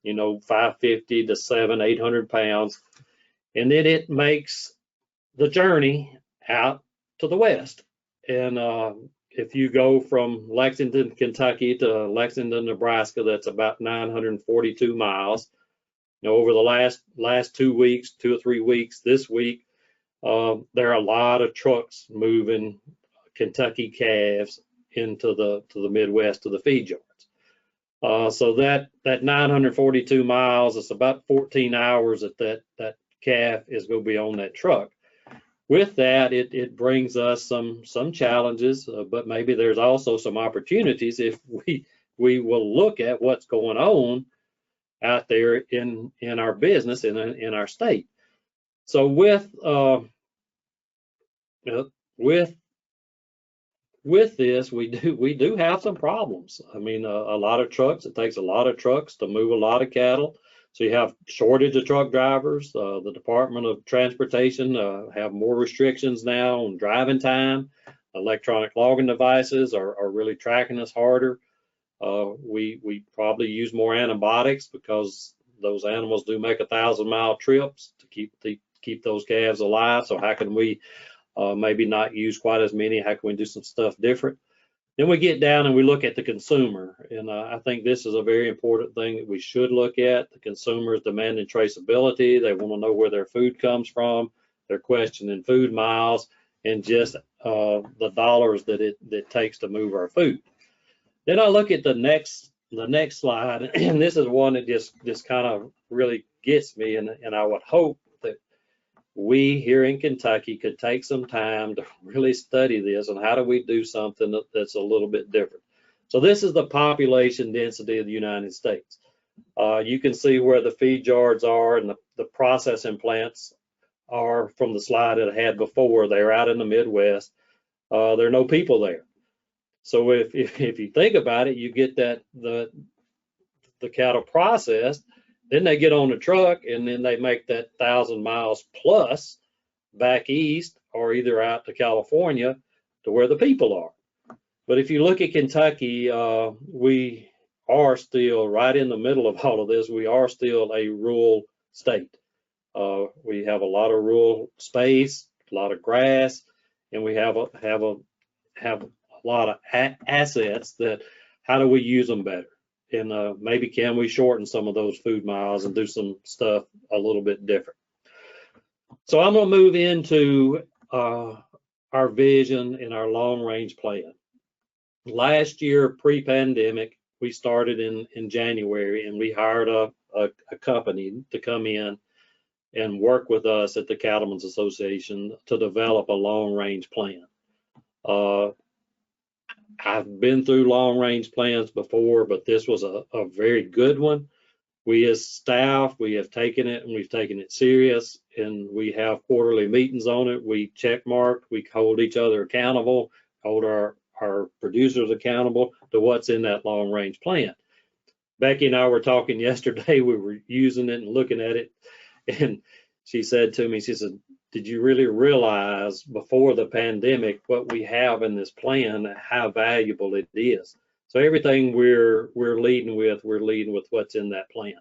550 to 800 pounds, and then it makes the journey out to the west. And if you go from Lexington, Kentucky to Lexington, Nebraska, that's about 942 miles. Over the last 2 weeks, 2 or 3 weeks, this week, there are a lot of trucks moving Kentucky calves into the Midwest to the feed yards. So that 942 miles, it's about 14 hours that calf is going to be on that truck. With that, it brings us some challenges, but maybe there's also some opportunities if we will look at what's going on out there in our business in our state. So with this, we do have some problems. I mean, a lot of trucks. It takes a lot of trucks to move a lot of cattle. So you have shortage of truck drivers. The Department of Transportation have more restrictions now on driving time. Electronic logging devices are really tracking us harder. We probably use more antibiotics because those animals do make 1,000-mile trips to keep those calves alive. So how can we maybe not use quite as many? How can we do some stuff different? Then we get down and we look at the consumer, and I think this is a very important thing that we should look at. The consumer is demanding traceability. They want to know where their food comes from. They're questioning food miles and just the dollars that it takes to move our food. Then I look at the next slide, and this is one that just kind of really gets me, and I would hope that we here in Kentucky could take some time to really study this and how do we do something that's a little bit different. So this is the population density of the United States. You can see where the feed yards are and the processing plants are from the slide that I had before. They're out in the Midwest. There are no people there. So if you think about it, you get that the cattle processed, then they get on the truck and then they make that 1,000 miles plus back east or either out to California to where the people are. But if you look at Kentucky, we are still right in the middle of all of this. We are still a rural state. We have a lot of rural space, a lot of grass, and we have a lot of assets that how do we use them better? And maybe can we shorten some of those food miles and do some stuff a little bit different? So I'm going to move into our vision and our long range plan. Last year, pre-pandemic, we started in January, and we hired a company to come in and work with us at the Cattlemen's Association to develop a long range plan. I've been through long range plans before, but this was a very good one. We as staff, we have taken it and we've taken it serious, and we have quarterly meetings on it. We check mark, we hold each other accountable, hold our producers accountable to what's in that long range plan. Becky and I were talking yesterday, we were using it and looking at it, and she said to me, she said, did you really realize before the pandemic what we have in this plan, how valuable it is? So everything we're leading with what's in that plan.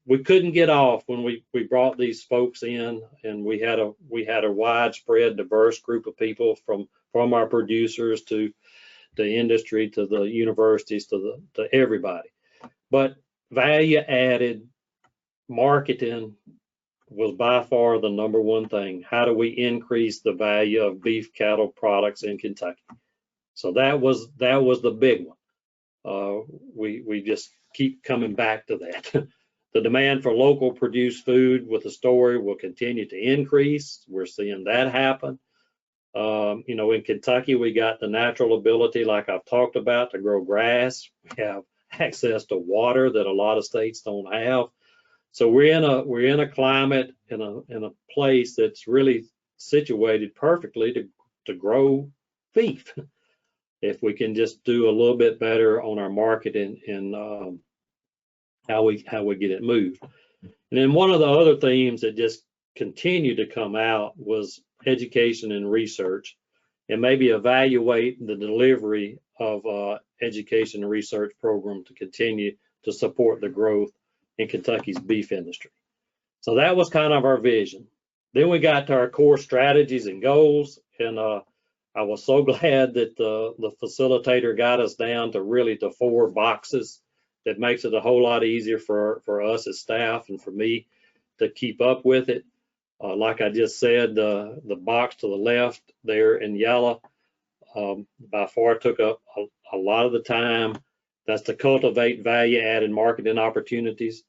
We couldn't get off when we brought these folks in, and we had a widespread, diverse group of people from our producers to the industry to the universities to everybody. But value added marketing was by far the number one thing. How do we increase the value of beef cattle products in Kentucky? So that was the big one. We just keep coming back to that. The demand for local produced food with the story will continue to increase. We're seeing that happen. You know, in Kentucky, we got the natural ability, like I've talked about, to grow grass. We have access to water that a lot of states don't have. So we're in a climate, in a place that's really situated perfectly to grow beef. If we can just do a little bit better on our marketing and how we get it moved. And then one of the other themes that just continued to come out was education and research, and maybe evaluate the delivery of education and research program to continue to support the growth in Kentucky's beef industry. So that was kind of our vision. Then we got to our core strategies and goals, and I was so glad that the facilitator got us down to really to 4 boxes. That makes it a whole lot easier for us as staff and for me to keep up with it. Like I just said, the box to the left there in yellow by far took up a lot of the time. That's to cultivate value-added marketing opportunities.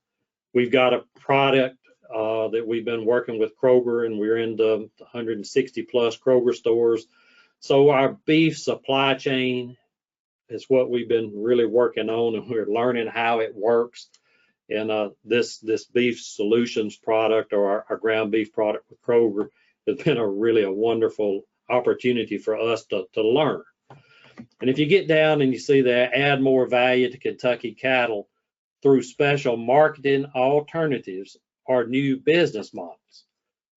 We've got a product that we've been working with Kroger, and we're in the 160 plus Kroger stores. So our beef supply chain is what we've been really working on, and we're learning how it works. And this beef solutions product, or our ground beef product with Kroger, has been really a wonderful opportunity for us to learn. And if you get down and you see that, add more value to Kentucky cattle through special marketing alternatives or new business models.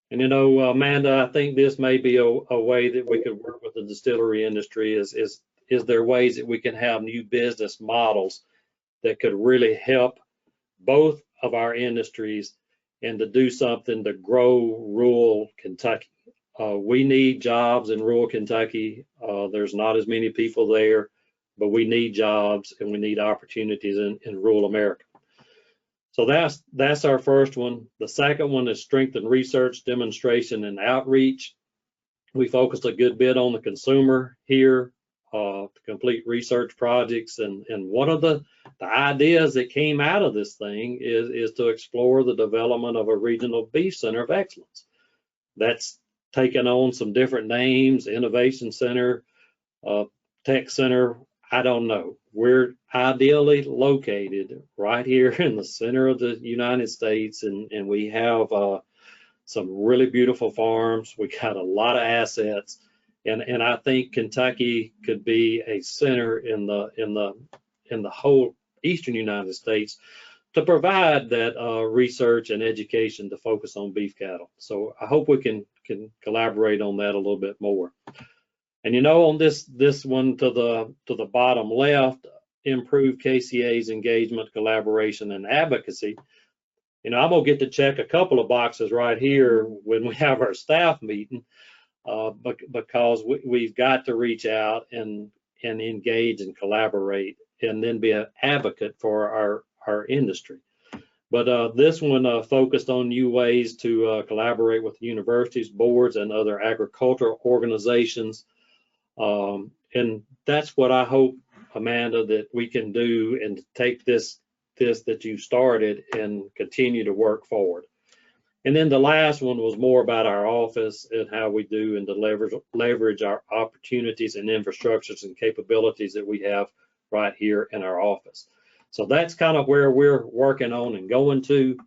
And you know, Amanda, I think this may be a way that we could work with the distillery industry. Is there ways that we can have new business models that could really help both of our industries and to do something to grow rural Kentucky? We need jobs in rural Kentucky. There's not as many people there, but we need jobs and we need opportunities in rural America. So that's our first one. The second one is strengthen research, demonstration, and outreach. We focused a good bit on the consumer here, to complete research projects. And one of the ideas that came out of this thing is to explore the development of a regional beef center of excellence. That's taken on some different names: Innovation Center, Tech Center. I don't know. We're ideally located right here in the center of the United States, and we have some really beautiful farms. We got a lot of assets, and I think Kentucky could be a center in the whole eastern United States to provide that research and education to focus on beef cattle. So I hope we can collaborate on that a little bit more. And you know, on this one to the bottom left, improve KCA's engagement, collaboration, and advocacy. You know, I'm gonna get to check a couple of boxes right here when we have our staff meeting, because we've got to reach out and engage and collaborate, and then be an advocate for our industry. But this one focused on new ways to collaborate with universities, boards, and other agricultural organizations. And that's what I hope, Amanda, that we can do, and take this that you started and continue to work forward. And then the last one was more about our office and how we do and to leverage our opportunities and infrastructures and capabilities that we have right here in our office. So that's kind of where we're working on and going to.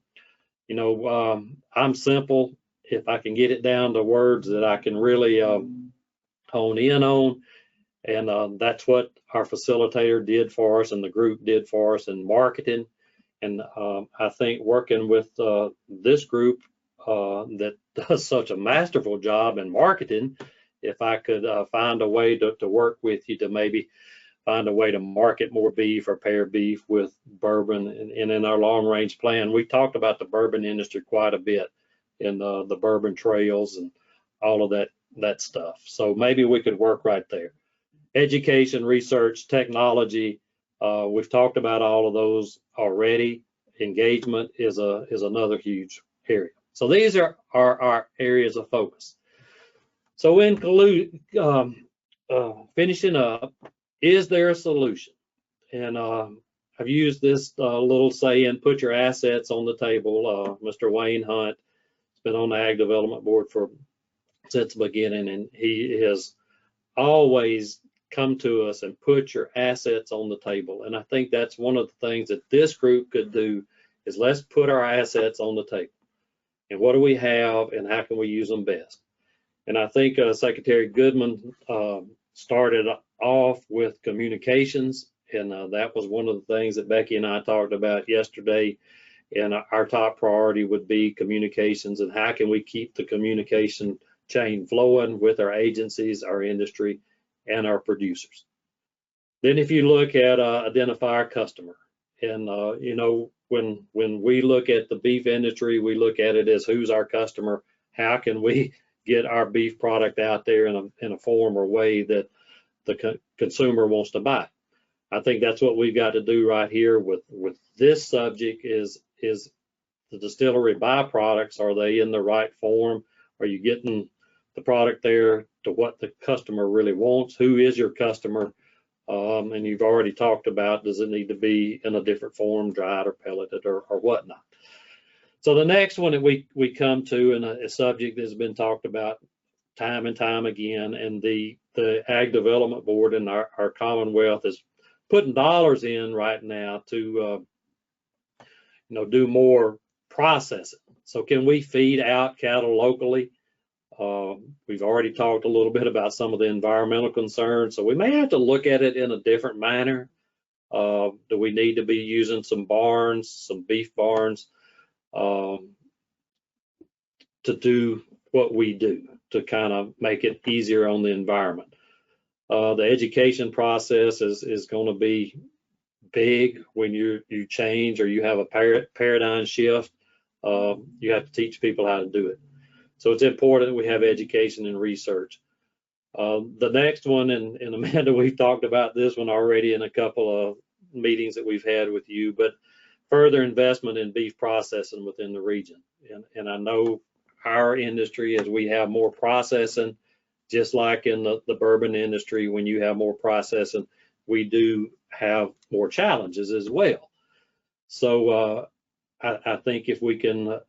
You know, I'm simple. If I can get it down to words that I can really hone in on, and that's what our facilitator did for us and the group did for us in marketing. And I think working with this group that does such a masterful job in marketing, if I could find a way to work with you to maybe find a way to market more beef or pair beef with bourbon. And in our long range plan, we talked about the bourbon industry quite a bit in the bourbon trails and all of that stuff. So maybe we could work right there. Education, research, technology, we've talked about all of those already. Engagement is another huge area. So these are our areas of focus. So in finishing up, is there a solution? And I've used this little saying, put your assets on the table. Mr. Wayne Hunt has been on the Ag Development Board since the beginning, and he has always come to us and put your assets on the table. And I think that's one of the things that this group could do, is let's put our assets on the table. And what do we have, and how can we use them best? And I think Secretary Goodman started off with communications, and that was one of the things that Becky and I talked about yesterday. And our top priority would be communications, and how can we keep the communication chain flowing with our agencies, our industry, and our producers. Then if you look at identify our customer, and you know, when we look at the beef industry, we look at it as who's our customer, how can we get our beef product out there in a form or way that the consumer wants to buy. I think that's what we've got to do right here with this subject is the distillery byproducts, are they in the right form? Are you getting the product there to what the customer really wants? Who is your customer? And you've already talked about, does it need to be in a different form, dried or pelleted or whatnot? So the next one that we come to, and a subject that's been talked about time and time again, and the Ag Development Board and our Commonwealth is putting dollars in right now to you know, do more processing. So can we feed out cattle locally? We've already talked a little bit about some of the environmental concerns, so we may have to look at it in a different manner. Do we need to be using some barns, some beef barns, to do what we do, to kind of make it easier on the environment? The education process is going to be big when you change or you have a paradigm shift. You have to teach people how to do it. So it's important that we have education and research. The next one, and Amanda, we've talked about this one already in a couple of meetings that we've had with you, but further investment in beef processing within the region. And I know our industry, as we have more processing, just like in the bourbon industry, when you have more processing, we do have more challenges as well. So I think if we can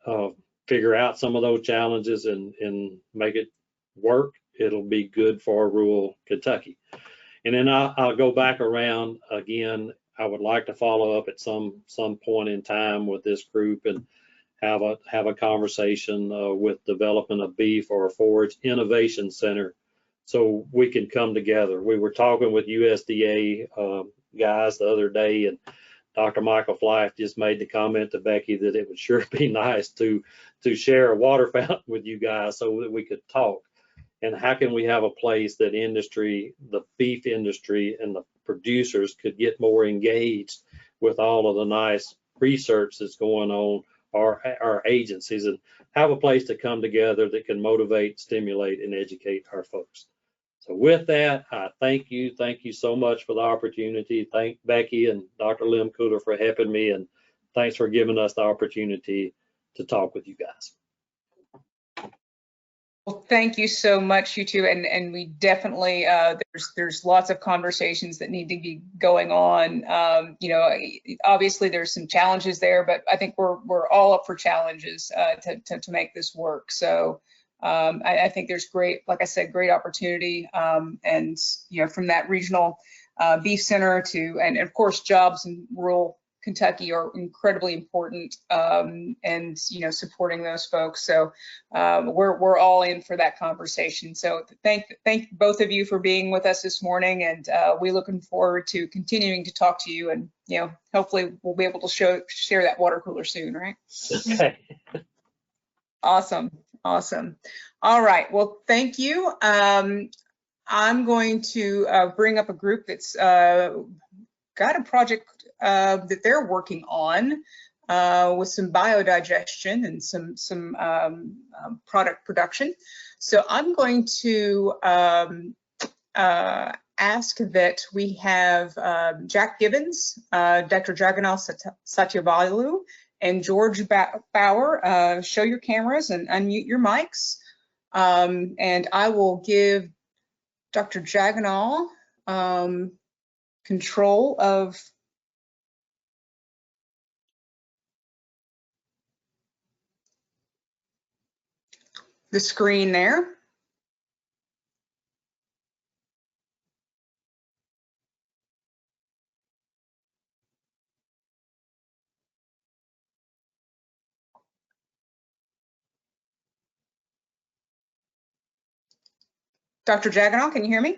figure out some of those challenges and make it work, it'll be good for rural Kentucky. And then I'll go back around again. I would like to follow up at some point in time with this group and have a conversation with developing a beef or a forage innovation center, so we can come together. We were talking with USDA guys the other day, and Dr. Michael Flife just made the comment to Becky that it would sure be nice to share a water fountain with you guys so that we could talk. And how can we have a place that industry, the beef industry and the producers could get more engaged with all of the nice research that's going on, our agencies, and have a place to come together that can motivate, stimulate, and educate our folks. So with that, I thank you. Thank you so much for the opportunity. Thank Becky and Dr. Lim Cooler for helping me, and thanks for giving us the opportunity to talk with you guys. Well, thank you so much, you two, and we definitely there's lots of conversations that need to be going on. You know, obviously there's some challenges there, but I think we're all up for challenges to make this work. So I think there's great, like I said, great opportunity, and you know, from that regional beef center to, and of course, jobs in rural Kentucky are incredibly important, and you know, supporting those folks. So we're all in for that conversation. So thank both of you for being with us this morning, and we're looking forward to continuing to talk to you, and you know, hopefully we'll be able to share that water cooler soon, right? Okay. Awesome. All right. Well, thank you. I'm going to bring up a group that's got a project that they're working on with some biodigestion and some product production. So I'm going to ask that we have Jack Gibbons, Dr. Jagannath Satyavalu, and George Bauer. Show your cameras and unmute your mics. And I will give Dr. Jagannath control of the screen there. Dr. Jaganal, can you hear me?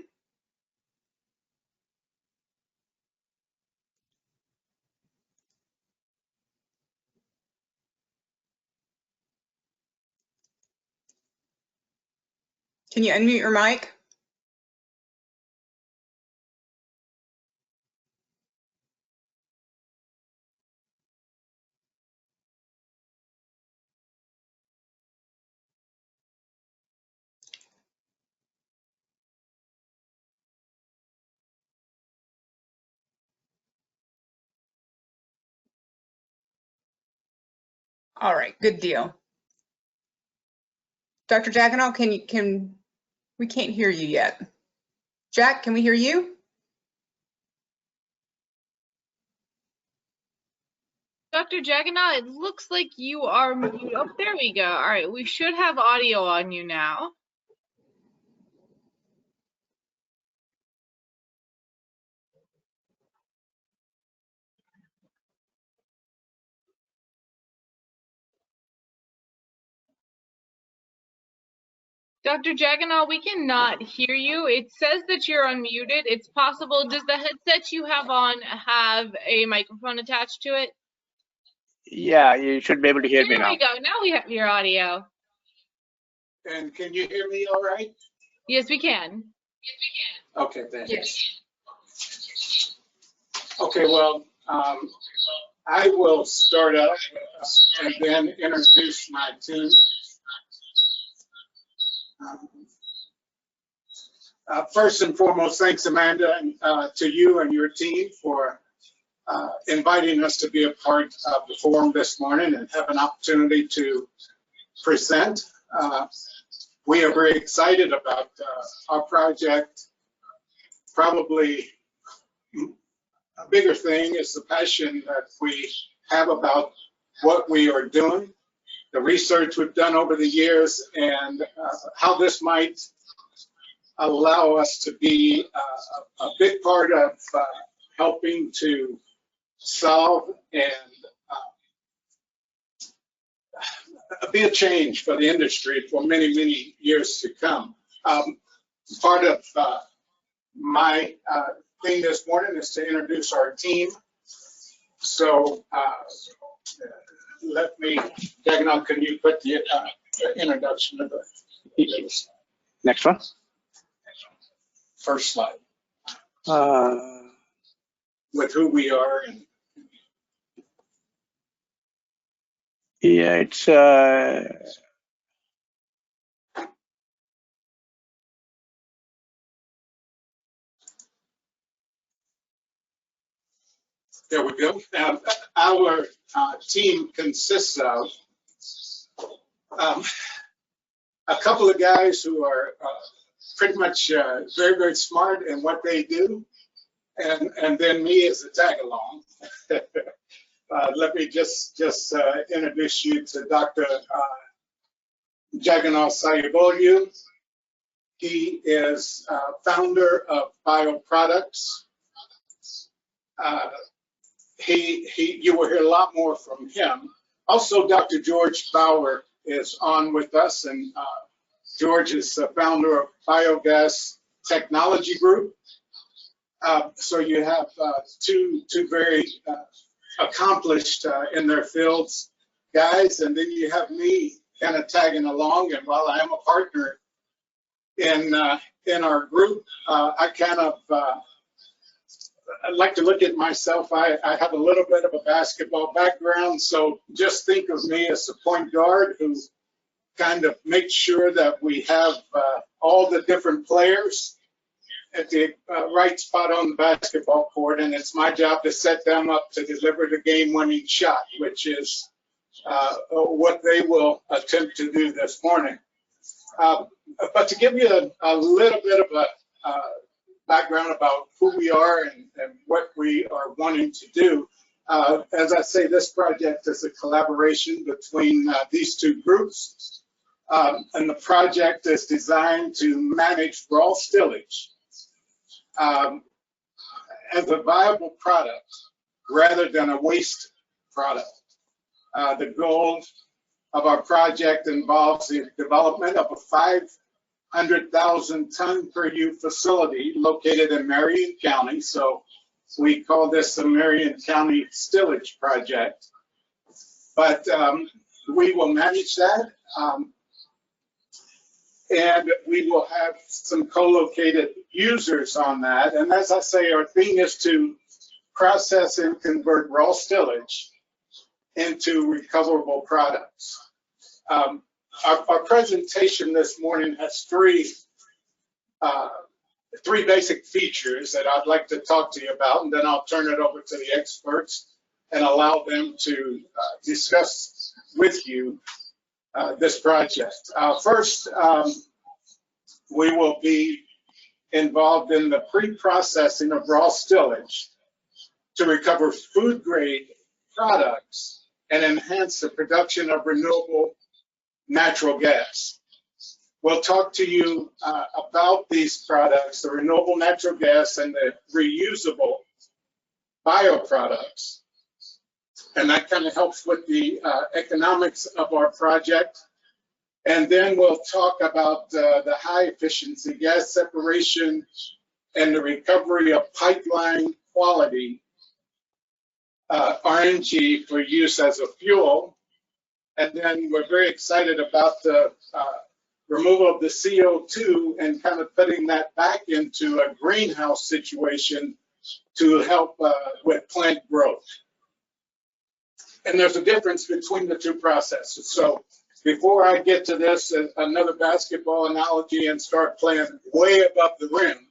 Can you unmute your mic? All right, good deal. Dr. Jaganal, we can't hear you yet. Jack, can we hear you? Dr. Jagannath, it looks like you are muted. Oh, there we go. All right, we should have audio on you now. Dr. Jagannath, we cannot hear you. It says that you're unmuted. It's possible. Does the headset you have on have a microphone attached to it? Yeah, you should be able to hear me There now. we go. Now we have your audio. And can you hear me all right? Yes, we can. Okay, thanks. Yes. Okay, well, I will start up and then introduce my team. First and foremost, thanks, Amanda, to you and your team for inviting us to be a part of the forum this morning and have an opportunity to present. We are very excited about our project. Probably a bigger thing is the passion that we have about what we are doing, the research we've done over the years, and how this might allow us to be a big part of helping to solve and be a change for the industry for many, many years to come. Part of my thing this morning is to introduce our team. So let me, Jagannath, can you put the introduction of the Next one. first slide with who we are and Yeah, it's there we go. Our team consists of a couple of guys who are pretty much very, very smart in what they do, and then me as a tag along. Let me just introduce you to Dr. Jagannath Sayabolu. He is founder of Bioproducts. You will hear a lot more from him. Also, Dr. George Bauer is on with us, and George is the founder of Biogas Technology Group. So you have two very accomplished in their fields guys, and then you have me kind of tagging along. And while I am a partner in our group, I kind of I like to look at myself. I have a little bit of a basketball background, so just think of me as a point guard who kind of makes sure that we have all the different players at the right spot on the basketball court, and it's my job to set them up to deliver the game-winning shot, which is what they will attempt to do this morning. But to give you a little bit of a background about who we are and what we are wanting to do, as I say, this project is a collaboration between these two groups. And the project is designed to manage raw stillage as a viable product rather than a waste product. The goal of our project involves the development of a 500,000 ton per year facility located in Marion County. So we call this the Marion County Stillage Project. But we will manage that. And we will have some co-located users on that. And as I say, our theme is to process and convert raw stillage into recoverable products. Our presentation this morning has three basic features that I'd like to talk to you about, and then I'll turn it over to the experts and allow them to discuss with you this project. First, we will be involved in the pre-processing of raw stillage to recover food grade products and enhance the production of renewable natural gas. We'll talk to you about these products, the renewable natural gas and the reusable bioproducts. And that kind of helps with the economics of our project. And then we'll talk about the high efficiency gas separation and the recovery of pipeline quality RNG for use as a fuel. And then we're very excited about the removal of the CO2 and kind of putting that back into a greenhouse situation to help with plant growth. And there's a difference between the two processes. So before I get to this, another basketball analogy and start playing way above the rim,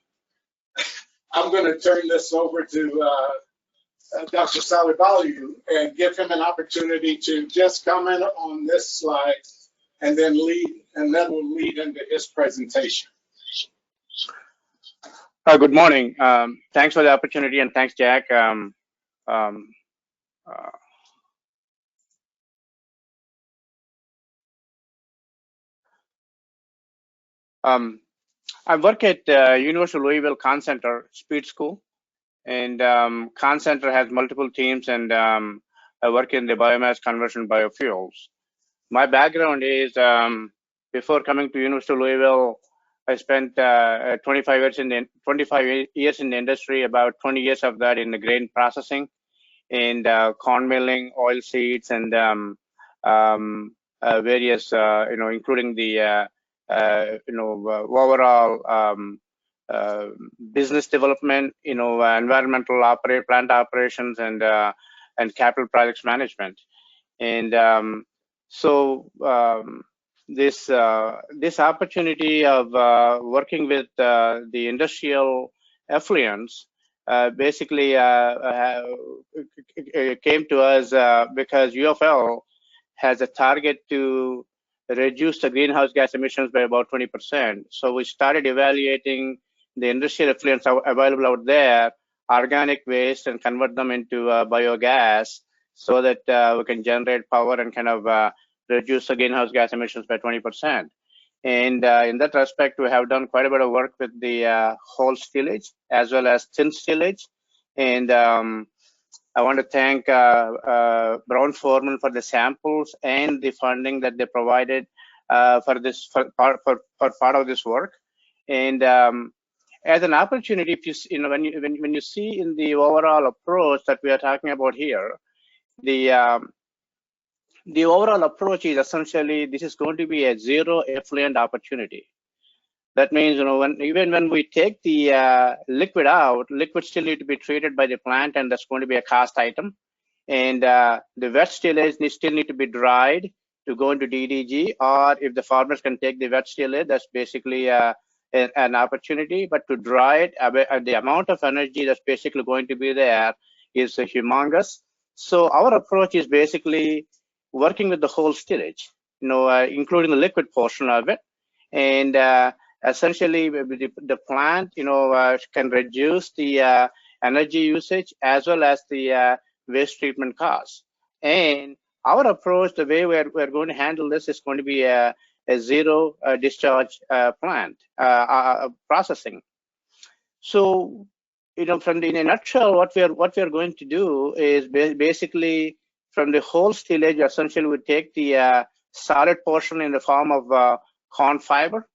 I'm going to turn this over to Dr. Salibalu and give him an opportunity to just comment on this slide and then that will lead into his presentation. Good morning. Thanks for the opportunity and thanks, Jack. I work at University of Louisville Conn Center Speed School, and Conn Center has multiple teams, and I work in the biomass conversion biofuels. My background is before coming to University of Louisville, I spent 25 years in the industry, about 20 years of that in the grain processing and corn milling, oil seeds, and various, including the overall business development, environmental plant operations, and capital projects management. And so this opportunity of working with the industrial effluents basically came to us because UFL has a target to reduce the greenhouse gas emissions by about 20%. So we started evaluating the industrial effluents available out there, organic waste, and convert them into biogas so that we can generate power and kind of reduce the greenhouse gas emissions by 20%. And in that respect, we have done quite a bit of work with the whole stillage as well as thin stillage. And I want to thank Brown-Forman for the samples and the funding that they provided for part of this work. And as an opportunity, if when you see in the overall approach that we are talking about here, the overall approach is essentially this is going to be a zero effluent opportunity. That means, even when we take the liquid out, liquid still need to be treated by the plant, and that's going to be a cost item. And the wet stillage still need to be dried to go into DDG, or if the farmers can take the wet stillage, that's basically an opportunity. But to dry it, the amount of energy that's basically going to be there is humongous. So our approach is basically working with the whole stillage, including the liquid portion of it, and essentially the plant can reduce the energy usage as well as the waste treatment costs. And our approach, the way we're going to handle this, is going to be a zero discharge plant processing. So, in a nutshell, what we are going to do is basically from the whole stillage, essentially we take the solid portion in the form of corn fiber,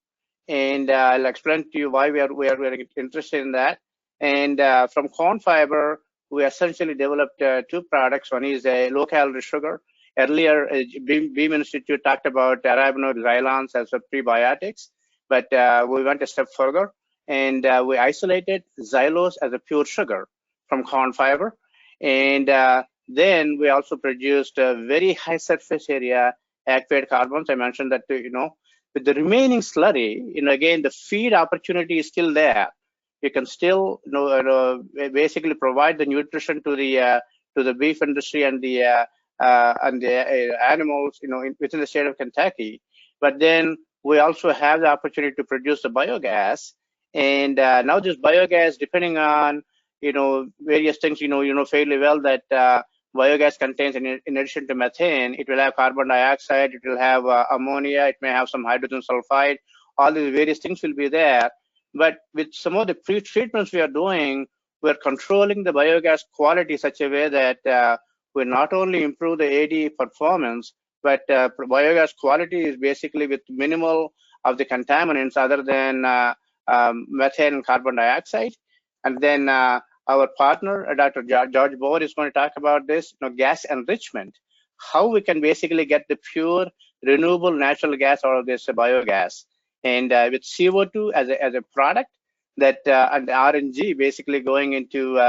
and I'll explain to you why we are interested in that. And from corn fiber, we essentially developed two products. One is a low-calorie sugar. Earlier, Beam Institute talked about arachidonic xylons as a prebiotics, but we went a step further, and we isolated xylose as a pure sugar from corn fiber. And then we also produced a very high surface area activated carbons. I mentioned that, with the remaining slurry, again, the feed opportunity is still there. You can still, basically provide the nutrition to the beef industry and the animals, within the state of Kentucky. But then we also have the opportunity to produce the biogas. And now this biogas, depending on, various things, fairly well that biogas contains, in addition to methane, it will have carbon dioxide, it will have ammonia, it may have some hydrogen sulfide. All these various things will be there. But with some of the pre-treatments we are doing, we're controlling the biogas quality such a way that we not only improve the AD performance, but biogas quality is basically with minimal of the contaminants other than methane and carbon dioxide. And then our partner, Dr. George Bohr, is going to talk about this, gas enrichment, how we can basically get the pure renewable natural gas out of this biogas. And with CO2 as a product, that and RNG basically going into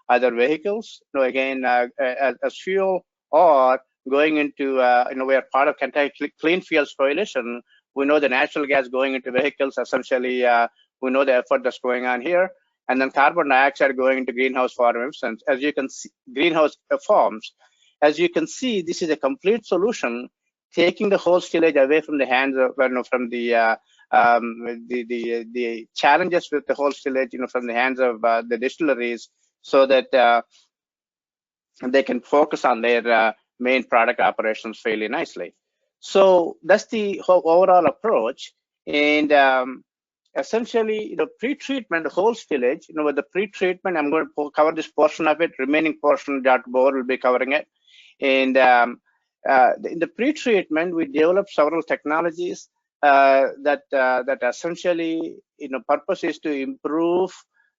other vehicles, again as fuel, or going into we are part of Kentucky Clean Fuels Coalition. We know the natural gas going into vehicles. Essentially, we know the effort that's going on here, and then carbon dioxide going into greenhouse form emissions. As you can see, greenhouse forms. As you can see, this is a complete solution, taking the whole stillage away from the hands of, from the challenges with the whole stillage, from the hands of the distilleries, so that they can focus on their main product operations fairly nicely. So that's the whole overall approach. And essentially, pre-treatment, the whole stillage, with the pre-treatment, I'm going to cover this portion of it. Remaining portion, Dr. Bohr will be covering it. And in the pre-treatment, we developed several technologies that essentially, purpose is to improve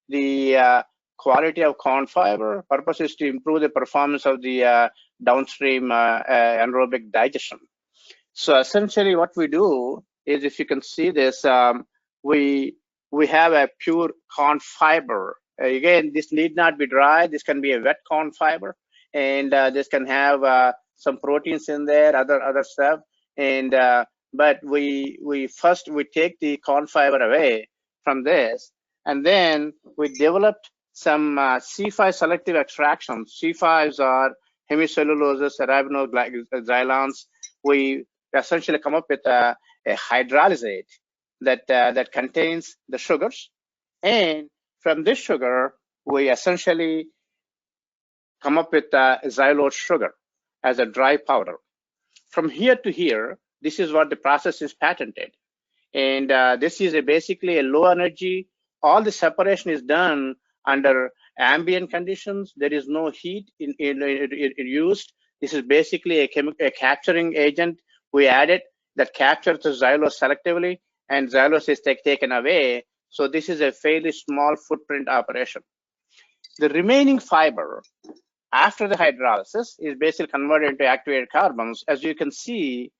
the quality of corn fiber. Purpose is to improve the performance of the downstream anaerobic digestion. So essentially, what we do is, if you can see this, we have a pure corn fiber. Again, this need not be dry. This can be a wet corn fiber, and this can have some proteins in there, other stuff. And but we first take the corn fiber away from this, and then we developed some C5 selective extractions. C5s are hemicelluloses, arachidonic xylons. We essentially come up with a hydrolysate that contains the sugars, and from this sugar we essentially come up with xylose sugar as a dry powder. From here to here, this is what the process is patented, and this is basically a low energy. All the separation is done under ambient conditions. There is no heat used. This is basically a capturing agent we added that captures the xylose selectively, and xylose is taken away. So this is a fairly small footprint operation. The remaining fiber after the hydrolysis is basically converted into activated carbons. As you can see,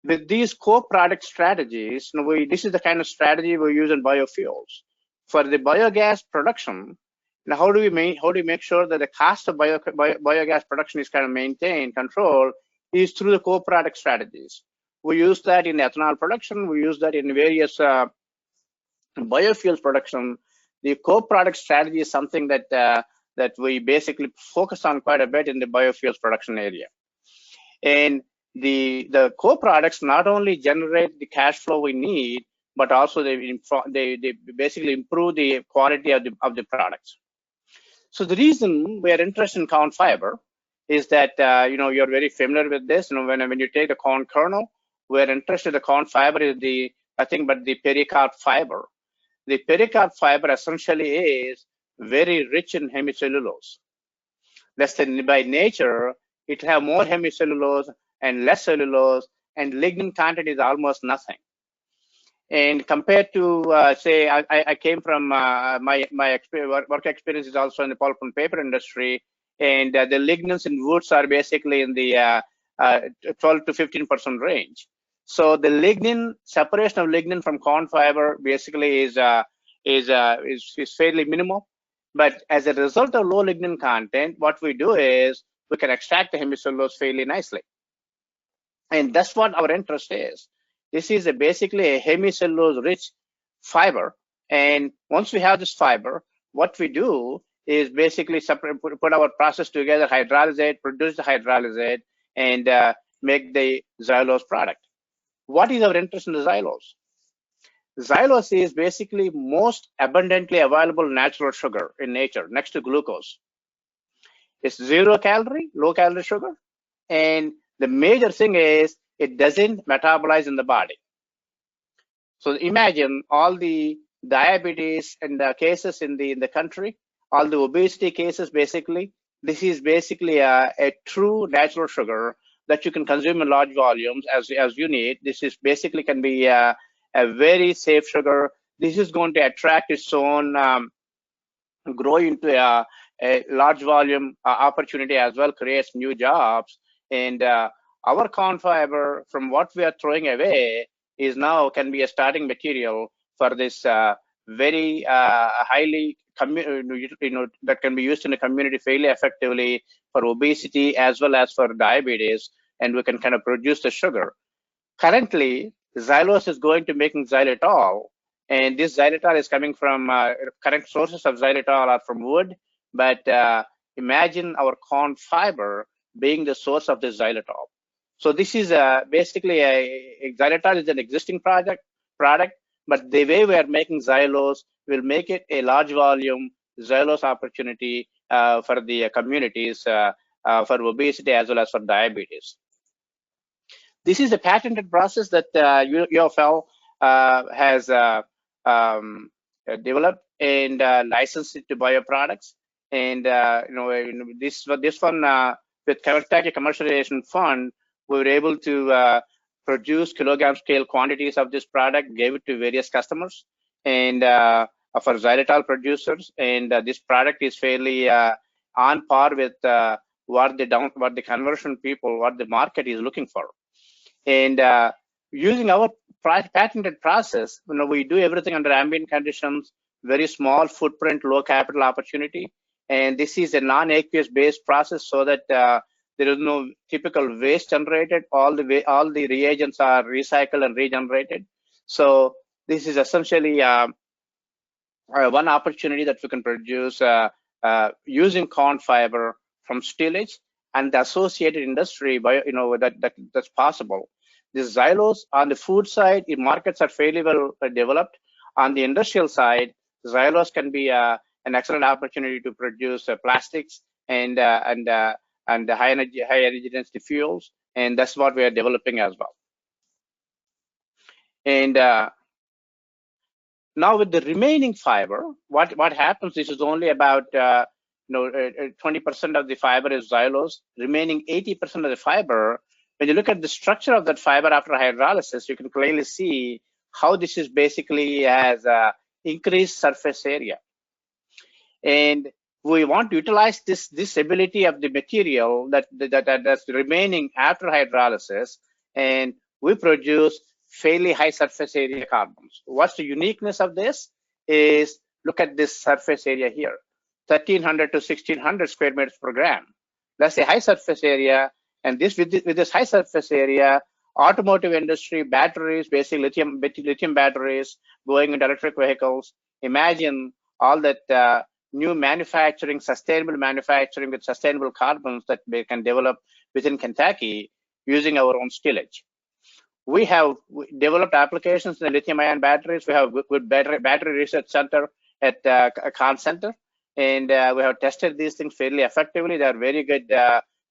with these co-product strategies, this is the kind of strategy we use in biofuels. For the biogas production, now how do we make sure that the cost of biogas production is kind of maintained, controlled, is through the co-product strategies. We use that in ethanol production. We use that in various biofuels production. The co-product strategy is something that we basically focus on quite a bit in the biofuels production area. And the co-products not only generate the cash flow we need, but also they basically improve the quality of the products. So the reason we are interested in corn fiber is that you're very familiar with this. When you take the corn kernel, we're interested in the corn fiber is nothing but the pericarp fiber. The pericarp fiber essentially is very rich in hemicellulose. Less than by nature, it have more hemicellulose and less cellulose, and lignin content is almost nothing. And compared to, say, I came from my work experience is also in the pulp and paper industry, and the lignins in woods are basically in the 12 to 15% range. So the lignin separation of lignin from corn fiber basically is fairly minimal. But as a result of low lignin content, what we do is we can extract the hemicellulose fairly nicely, and that's what our interest is. This is basically a hemicellulose-rich fiber, and once we have this fiber, what we do is basically put our process together, hydrolysate, produce the hydrolysate, and make the xylose product. What is our interest in the xylose? Xylose is basically most abundantly available natural sugar in nature, next to glucose. It's 0 calorie, low calorie sugar, and the major thing is it doesn't metabolize in the body. So imagine all the diabetes and the cases in the country, all the obesity cases. Basically, this is basically a true natural sugar that you can consume in large volumes as you need. This is basically can be a very safe sugar. This is going to attract its own, grow into a large volume opportunity as well, creates new jobs. And our corn fiber, from what we are throwing away, is now can be a starting material for this very highly, that can be used in the community fairly effectively for obesity as well as for diabetes, and we can kind of produce the sugar. Currently, xylose is going to making xylitol, and this xylitol is coming from current sources of xylitol are from wood, but imagine our corn fiber being the source of this xylitol. So this is basically a xylitol is an existing product, but the way we are making xylose will make it a large volume xylose opportunity for the communities for obesity as well as for diabetes. This is a patented process that UFL has developed and licensed it to bioproducts. And this one with Kentucky Commercialization Fund, we were able to produce kilogram scale quantities of this product, gave it to various customers and for xylitol producers. And this product is fairly on par with what the conversion people, what the market is looking for. And using our patented process, we do everything under ambient conditions, very small footprint, low capital opportunity. And this is a non-aqueous based process so that there is no typical waste generated. All the reagents are recycled and regenerated. So this is essentially one opportunity that we can produce using corn fiber from stillage and the associated industry that's possible. This xylose on the food side, the markets are fairly well developed. On the industrial side, xylose can be an excellent opportunity to produce plastics and high energy density fuels, and that's what we are developing as well. And now with the remaining fiber, what happens? This is only about 20% of the fiber is xylose. Remaining 80% of the fiber. When you look at the structure of that fiber after hydrolysis, you can clearly see how this is basically has increased surface area. And we want to utilize this ability of the material that's remaining after hydrolysis, and we produce fairly high surface area carbons. What's the uniqueness of this is, look at this surface area here, 1300 to 1600 square meters per gram. That's a high surface area. And with this high surface area, automotive industry, batteries, basically lithium batteries going into electric vehicles. Imagine all that new manufacturing, sustainable manufacturing with sustainable carbons that we can develop within Kentucky using our own stillage. We have developed applications in the lithium-ion batteries. We have good battery research center at Corn Center, and we have tested these things fairly effectively. They are very good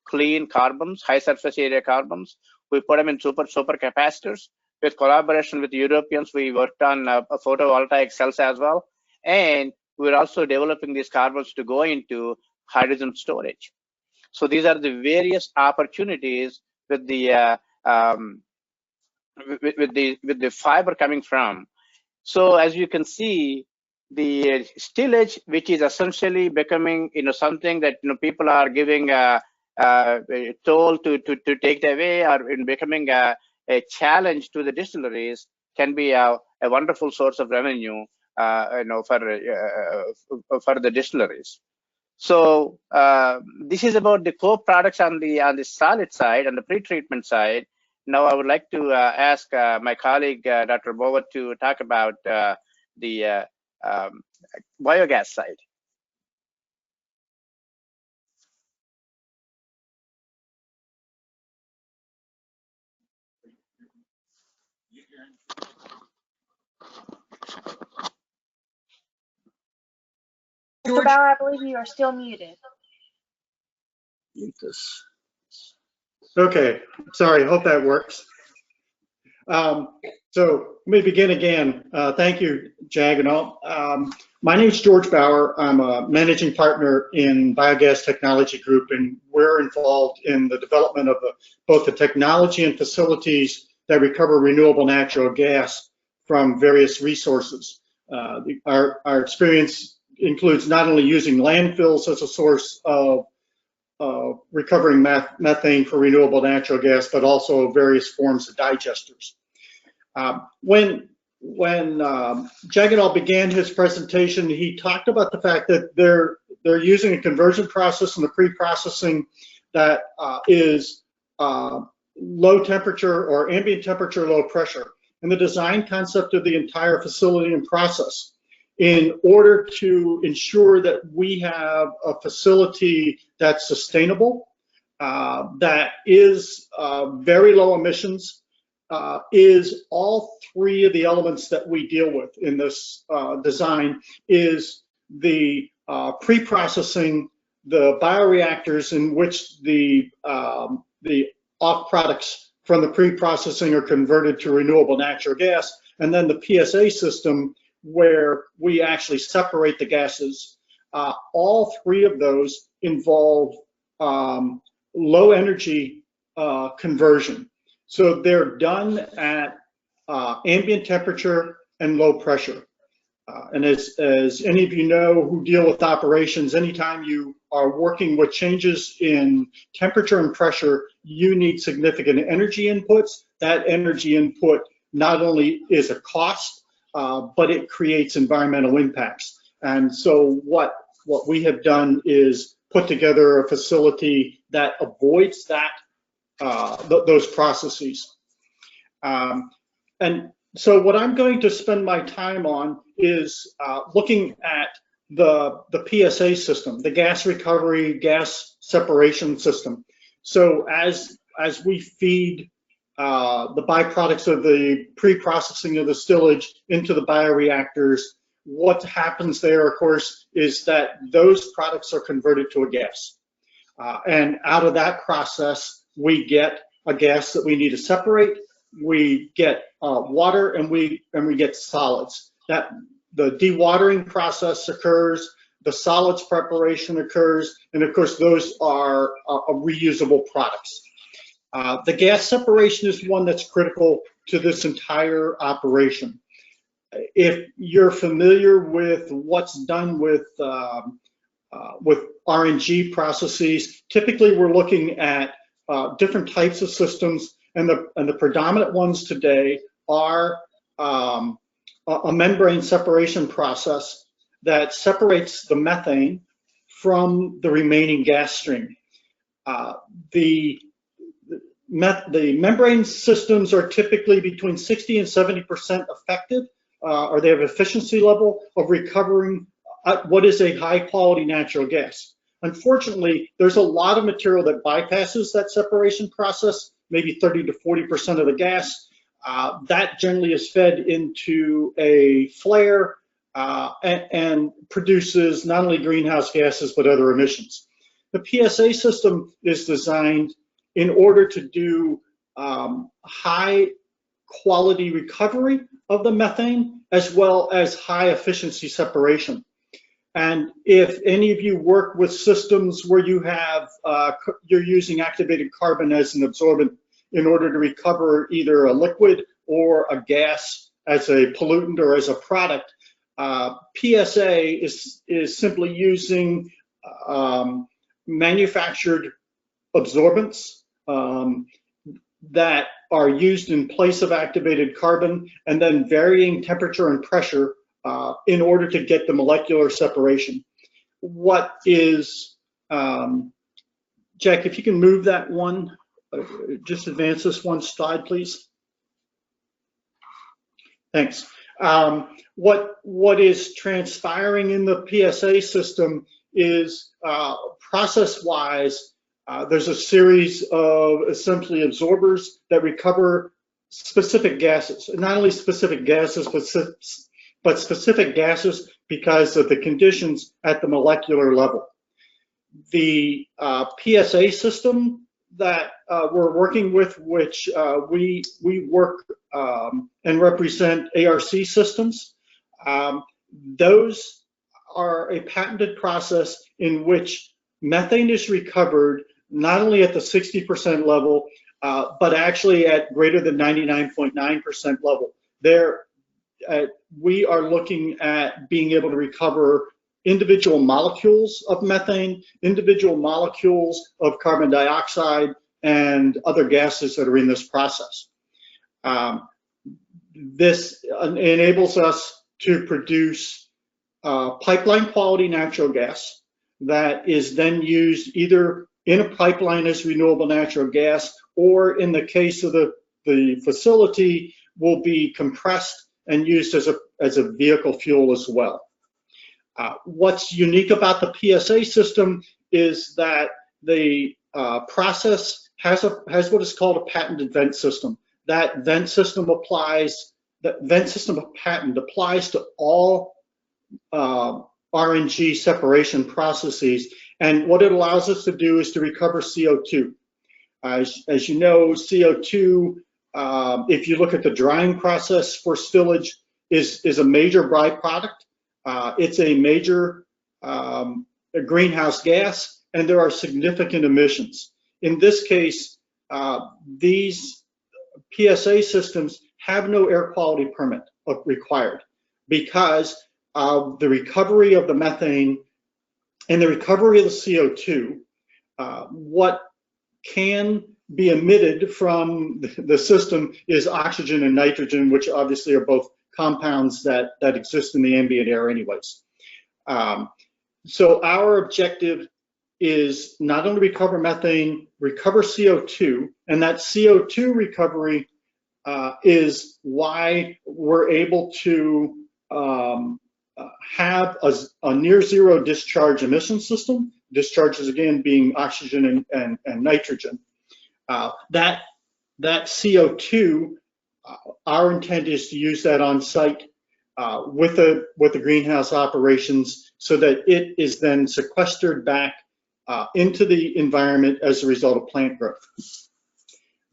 clean carbons, high surface area carbons. We put them in super capacitors. With collaboration with Europeans, we worked on photovoltaic cells as well. And we're also developing these carbons to go into hydrogen storage. So these are the various opportunities with the with the fiber coming from. So as you can see, the stillage, which is essentially becoming, something that people are giving a toll to take it away, or in becoming a challenge to the distilleries, can be a wonderful source of revenue, for the distilleries. So this is about the co-products on the solid side and the pre-treatment side. Now I would like to ask my colleague, Dr. Bower, to talk about the biogas side. George? Mr. Bauer, I believe you are still muted. Okay, sorry, hope that works. So let me begin again. Thank you, Jaganal. My name is George Bauer. I'm a managing partner in Biogas Technology Group, and we're involved in the development of both the technology and facilities that recover renewable natural gas from various resources. Our experience includes not only using landfills as a source of recovering methane for renewable natural gas, but also various forms of digesters. When Jaganal began his presentation, he talked about the fact that they're using a conversion process in the pre-processing that is low temperature or ambient temperature, low pressure, and the design concept of the entire facility and process in order to ensure that we have a facility that's sustainable, that is very low emissions, is all three of the elements that we deal with in this design, is the pre-processing, the bioreactors in which the off products from the pre-processing are converted to renewable natural gas, and then the PSA system where we actually separate the gases. All three of those involve low energy conversion. So they're done at ambient temperature and low pressure. And as any of you know who deal with operations, anytime you are working with changes in temperature and pressure, you need significant energy inputs. That energy input not only is a cost, but it creates environmental impacts. And so what we have done is put together a facility that avoids that those processes. And so what I'm going to spend my time on is looking at the PSA system, the gas recovery, gas separation system. So as we feed the byproducts of the pre-processing of the stillage into the bioreactors, what happens there, of course, is that those products are converted to a gas. And out of that process, we get a gas that we need to separate. We get water, and we get solids. That the dewatering process occurs, the solids preparation occurs, and of course those are reusable products. The gas separation is one that's critical to this entire operation. If you're familiar with what's done with RNG processes, typically we're looking at different types of systems, and the predominant ones today are a membrane separation process that separates the methane from the remaining gas stream. The membrane systems are typically between 60 and 70% effective, or they have efficiency level of recovering what is a high quality natural gas. Unfortunately, there's a lot of material that bypasses that separation process, maybe 30 to 40% of the gas. That generally is fed into a flare and produces not only greenhouse gases, but other emissions. The PSA system is designed in order to do high quality recovery of the methane, as well as high efficiency separation. And if any of you work with systems where you have, you're using activated carbon as an absorbent in order to recover either a liquid or a gas as a pollutant or as a product, PSA is simply using manufactured absorbents that are used in place of activated carbon, and then varying temperature and pressure in order to get the molecular separation. What is, Jack, if you can move that one, just advance this one slide, please. Thanks. What is transpiring in the PSA system is process-wise, there's a series of essentially absorbers that recover specific gases. Not only specific gases, but specific gases because of the conditions at the molecular level. The PSA system that we're working with, which we work and represent ARC systems, those are a patented process in which methane is recovered not only at the 60% level, but actually at greater than 99.9% level. There, we are looking at being able to recover individual molecules of methane, individual molecules of carbon dioxide, and other gases that are in this process. This enables us to produce pipeline quality natural gas that is then used either in a pipeline as renewable natural gas, or in the case of the facility, will be compressed and used as a vehicle fuel as well. What's unique about the PSA system is that the process has what is called a patented vent system. That vent system applies, the vent system of patent applies to all RNG separation processes. And what it allows us to do is to recover CO2. As you know, CO2, if you look at the drying process for stillage, is a major byproduct. It's a major greenhouse gas, and there are significant emissions. In this case, these PSA systems have no air quality permit required because the recovery of the methane and the recovery of the CO2, what can be emitted from the system is oxygen and nitrogen, which obviously are both compounds that exist in the ambient air anyways. So our objective is not only recover methane, recover CO2, and that CO2 recovery is why we're able to have a near zero discharge emission system. Discharges again being oxygen and nitrogen. That CO2, our intent is to use that on site with the greenhouse operations so that it is then sequestered back into the environment as a result of plant growth.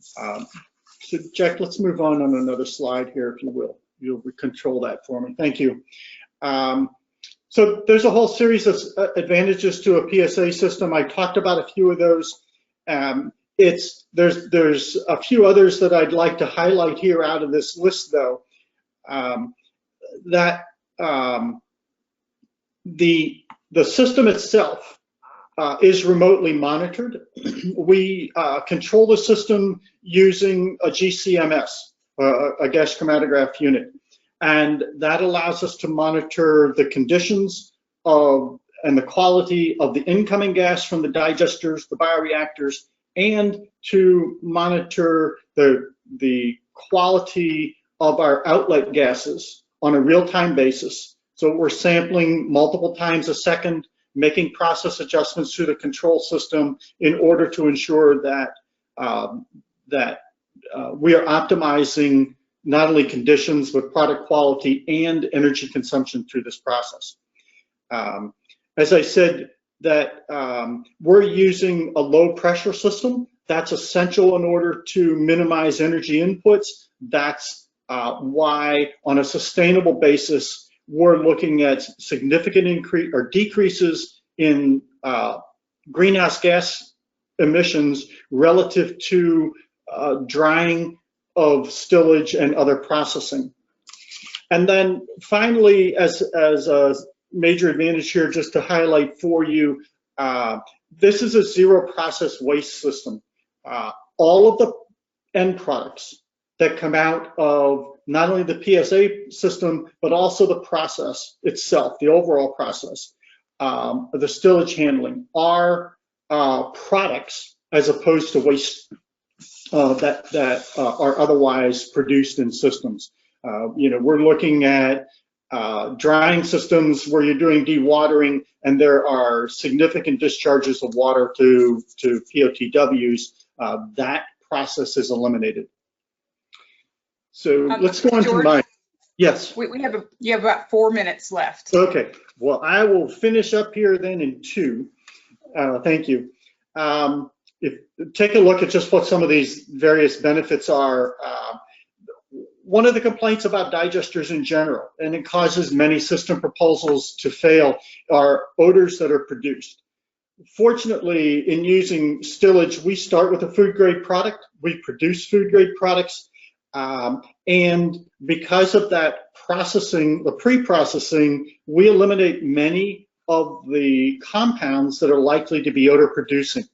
So Jack, let's move on another slide here, if you will. You'll control that for me. Thank you. So there's a whole series of advantages to a PSA system. I talked about a few of those. There's a few others that I'd like to highlight here out of this list, though. The system itself is remotely monitored. We control the system using a GCMS, a gas chromatograph unit. And that allows us to monitor the conditions of and the quality of the incoming gas from the digesters, the bioreactors, and to monitor the quality of our outlet gases on a real-time basis. So we're sampling multiple times a second, making process adjustments to the control system in order to ensure that we are optimizing not only conditions, but product quality and energy consumption through this process. As I said, that we're using a low pressure system That's essential in order to minimize energy inputs. That's why on a sustainable basis, we're looking at significant increase or decreases in greenhouse gas emissions relative to drying of stillage and other processing. And then finally, as a major advantage here, just to highlight for you, this is a zero process waste system. All of the end products that come out of not only the PSA system, but also the process itself, the overall process, the stillage handling, are products as opposed to waste that are otherwise produced in systems. We're looking at drying systems where you're doing dewatering, and there are significant discharges of water to POTWs. That process is eliminated. So let's go on to mine. Yes. You have about 4 minutes left. Okay. Well, I will finish up here then in 2. Thank you. Take a look at just what some of these various benefits are. One of the complaints about digesters in general, and it causes many system proposals to fail, are odors that are produced. Fortunately, in using stillage, we start with a food grade product. We produce food grade products. And because of that processing, the pre-processing, we eliminate many of the compounds that are likely to be odor producing.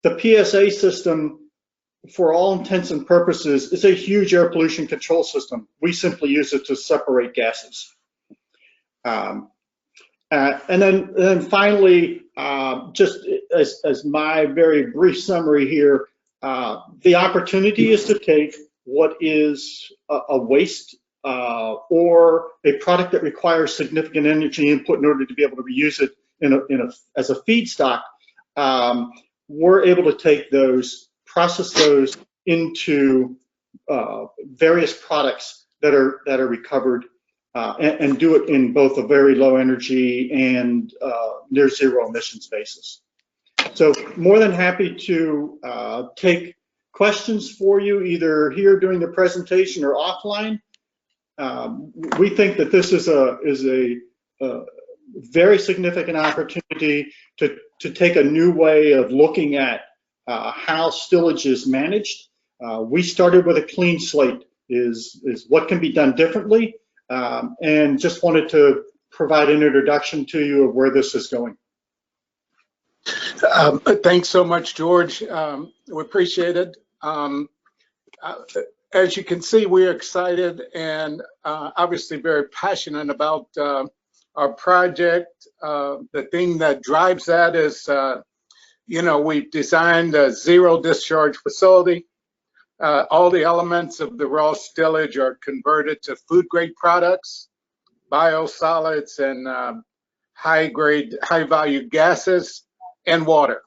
The PSA system, for all intents and purposes, is a huge air pollution control system. We simply use it to separate gases. And then finally, just as my very brief summary here, the opportunity is to take what is a waste or a product that requires significant energy input in order to be able to reuse it as a feedstock. We're able to take those, process those into various products that are recovered and do it in both a very low energy and near zero emissions basis. So more than happy to take questions for you either here during the presentation or offline. We think that this is a very significant opportunity to take a new way of looking at how stillage is managed. We started with a clean slate, is what can be done differently, and just wanted to provide an introduction to you of where this is going. Thanks so much, George. We appreciate it. As you can see, we're excited and obviously very passionate about our project. The thing that drives that is, we've designed a zero discharge facility. All the elements of the raw stillage are converted to food grade products, biosolids, and high value gases and water.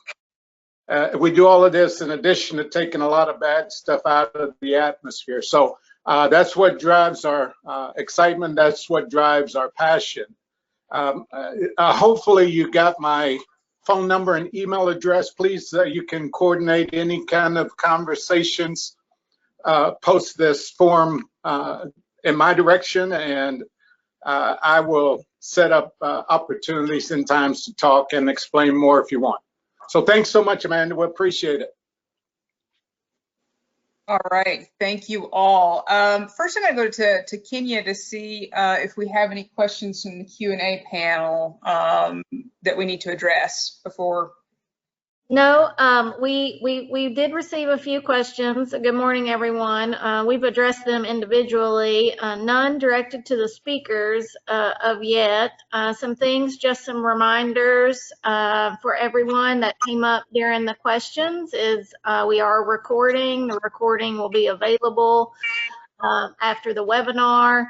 We do all of this in addition to taking a lot of bad stuff out of the atmosphere. So that's what drives our excitement. That's what drives our passion. Hopefully you got my phone number and email address. Please, you can coordinate any kind of conversations, post this form in my direction, and I will set up opportunities and times to talk and explain more if you want. So thanks so much, Amanda. We appreciate it. All right, thank you all. First, I'm going to go to Kenya to see if we have any questions from the Q&A panel that we need to address before. No, we did receive a few questions. Good morning, everyone. We've addressed them individually, none directed to the speakers of yet. Some things, just some reminders for everyone that came up during the questions is we are recording. The recording will be available after the webinar.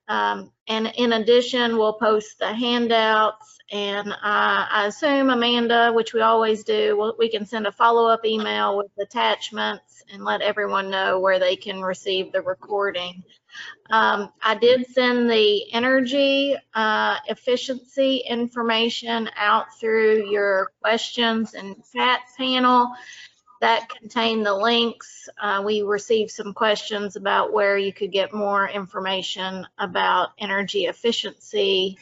And in addition, we'll post the handouts, and I assume, Amanda, which we always do, we can send a follow-up email with attachments and let everyone know where they can receive the recording. I did send the energy efficiency information out through your questions and chat panel. that contained the links. We received some questions about where you could get more information about energy efficiency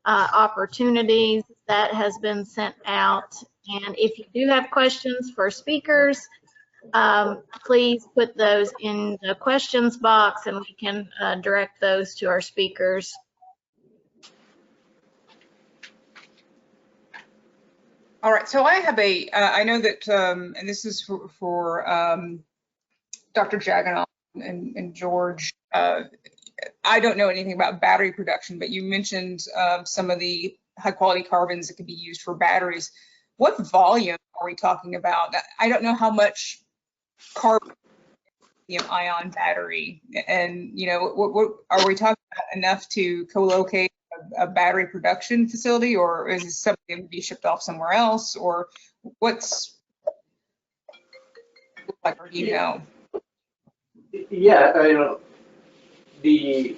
opportunities. That has been sent out. And if you do have questions for speakers, please put those in the questions box and we can direct those to our speakers. All right, so I have I know that, and this is for Dr. Jagannath and George. I don't know anything about battery production, but you mentioned some of the high quality carbons that can be used for batteries. What volume are we talking about? I don't know how much carbon ion battery, and what are we talking about, enough to co-locate a battery production facility, or is it something that would be shipped off somewhere else, or what's like, or do you know? Yeah, the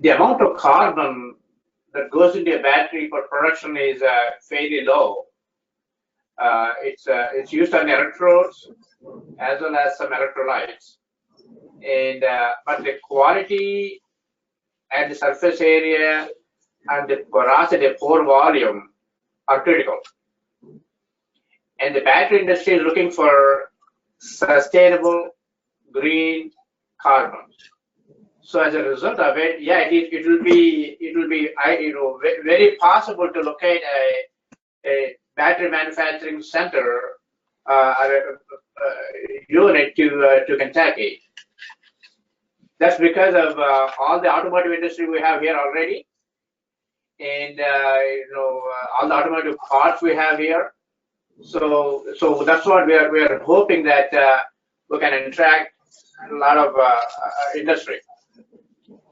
amount of carbon that goes into a battery for production is fairly low. It's used on electrodes as well as some electrolytes, and but the quality and the surface area and the porosity, pore volume are critical. And the battery industry is looking for sustainable green carbon. So as a result of it, yeah, it will be very possible to locate a battery manufacturing center unit to Kentucky. That's because of all the automotive industry we have here already, and all the automotive parts we have here. So that's what we are hoping that we can attract a lot of industry,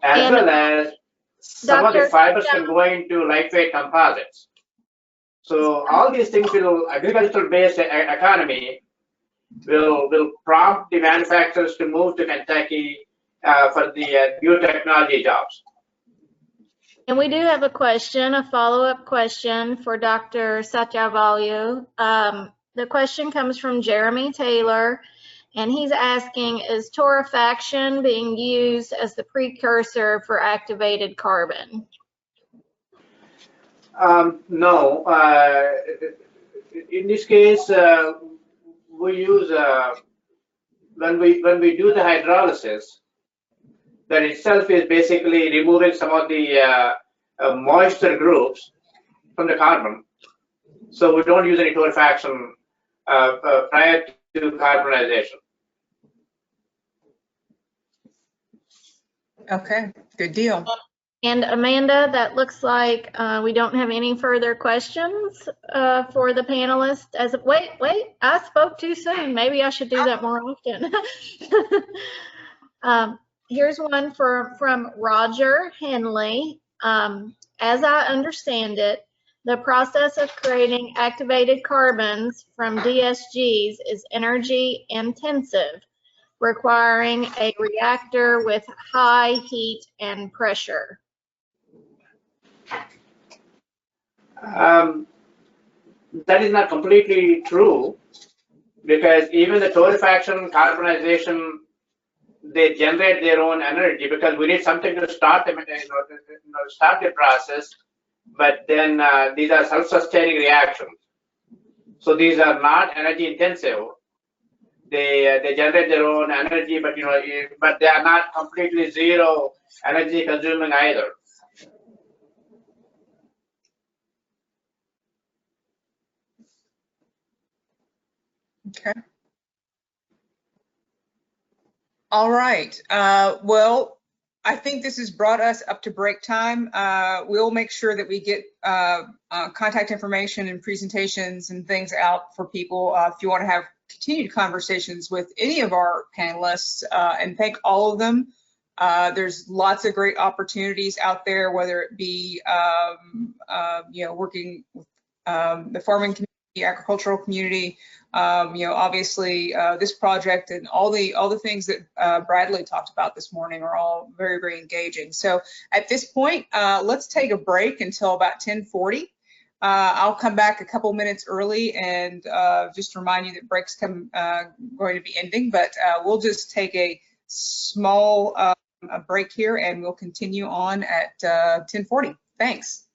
as well as some of the fibers can go into lightweight composites. So all these things agricultural-based economy will prompt the manufacturers to move to Kentucky for the new technology jobs. And we do have a question, a follow-up question for Dr. Satyavallu. The question comes from Jeremy Taylor, and he's asking, is torrefaction being used as the precursor for activated carbon? No. In this case, we use, when we do the hydrolysis, that itself is basically removing some of the moisture groups from the carbon. So we don't use any torrefaction prior to carbonization. Okay, good deal. And Amanda, that looks like we don't have any further questions for the panelists. Wait, I spoke too soon. Maybe I should do that more often. Here's one from Roger Henley. As I understand it, the process of creating activated carbons from DSGs is energy intensive, requiring a reactor with high heat and pressure. That is not completely true, because even the torrefaction, carbonization, they generate their own energy, because we need something to start the start the process. But then these are self-sustaining reactions, so these are not energy intensive. They generate their own energy, but they are not completely zero energy consuming either. Okay. All right. Well, I think this has brought us up to break time. We'll make sure that we get contact information and presentations and things out for people if you want to have continued conversations with any of our panelists, and thank all of them. There's lots of great opportunities out there, whether it be working with the farming community, agricultural community, obviously this project and all the things that Bradley talked about this morning are all very, very engaging. So at this point, let's take a break until about 10:40. I'll come back a couple minutes early and just remind you that breaks going to be ending, but we'll just take a small break here and we'll continue on at 10:40. Thanks.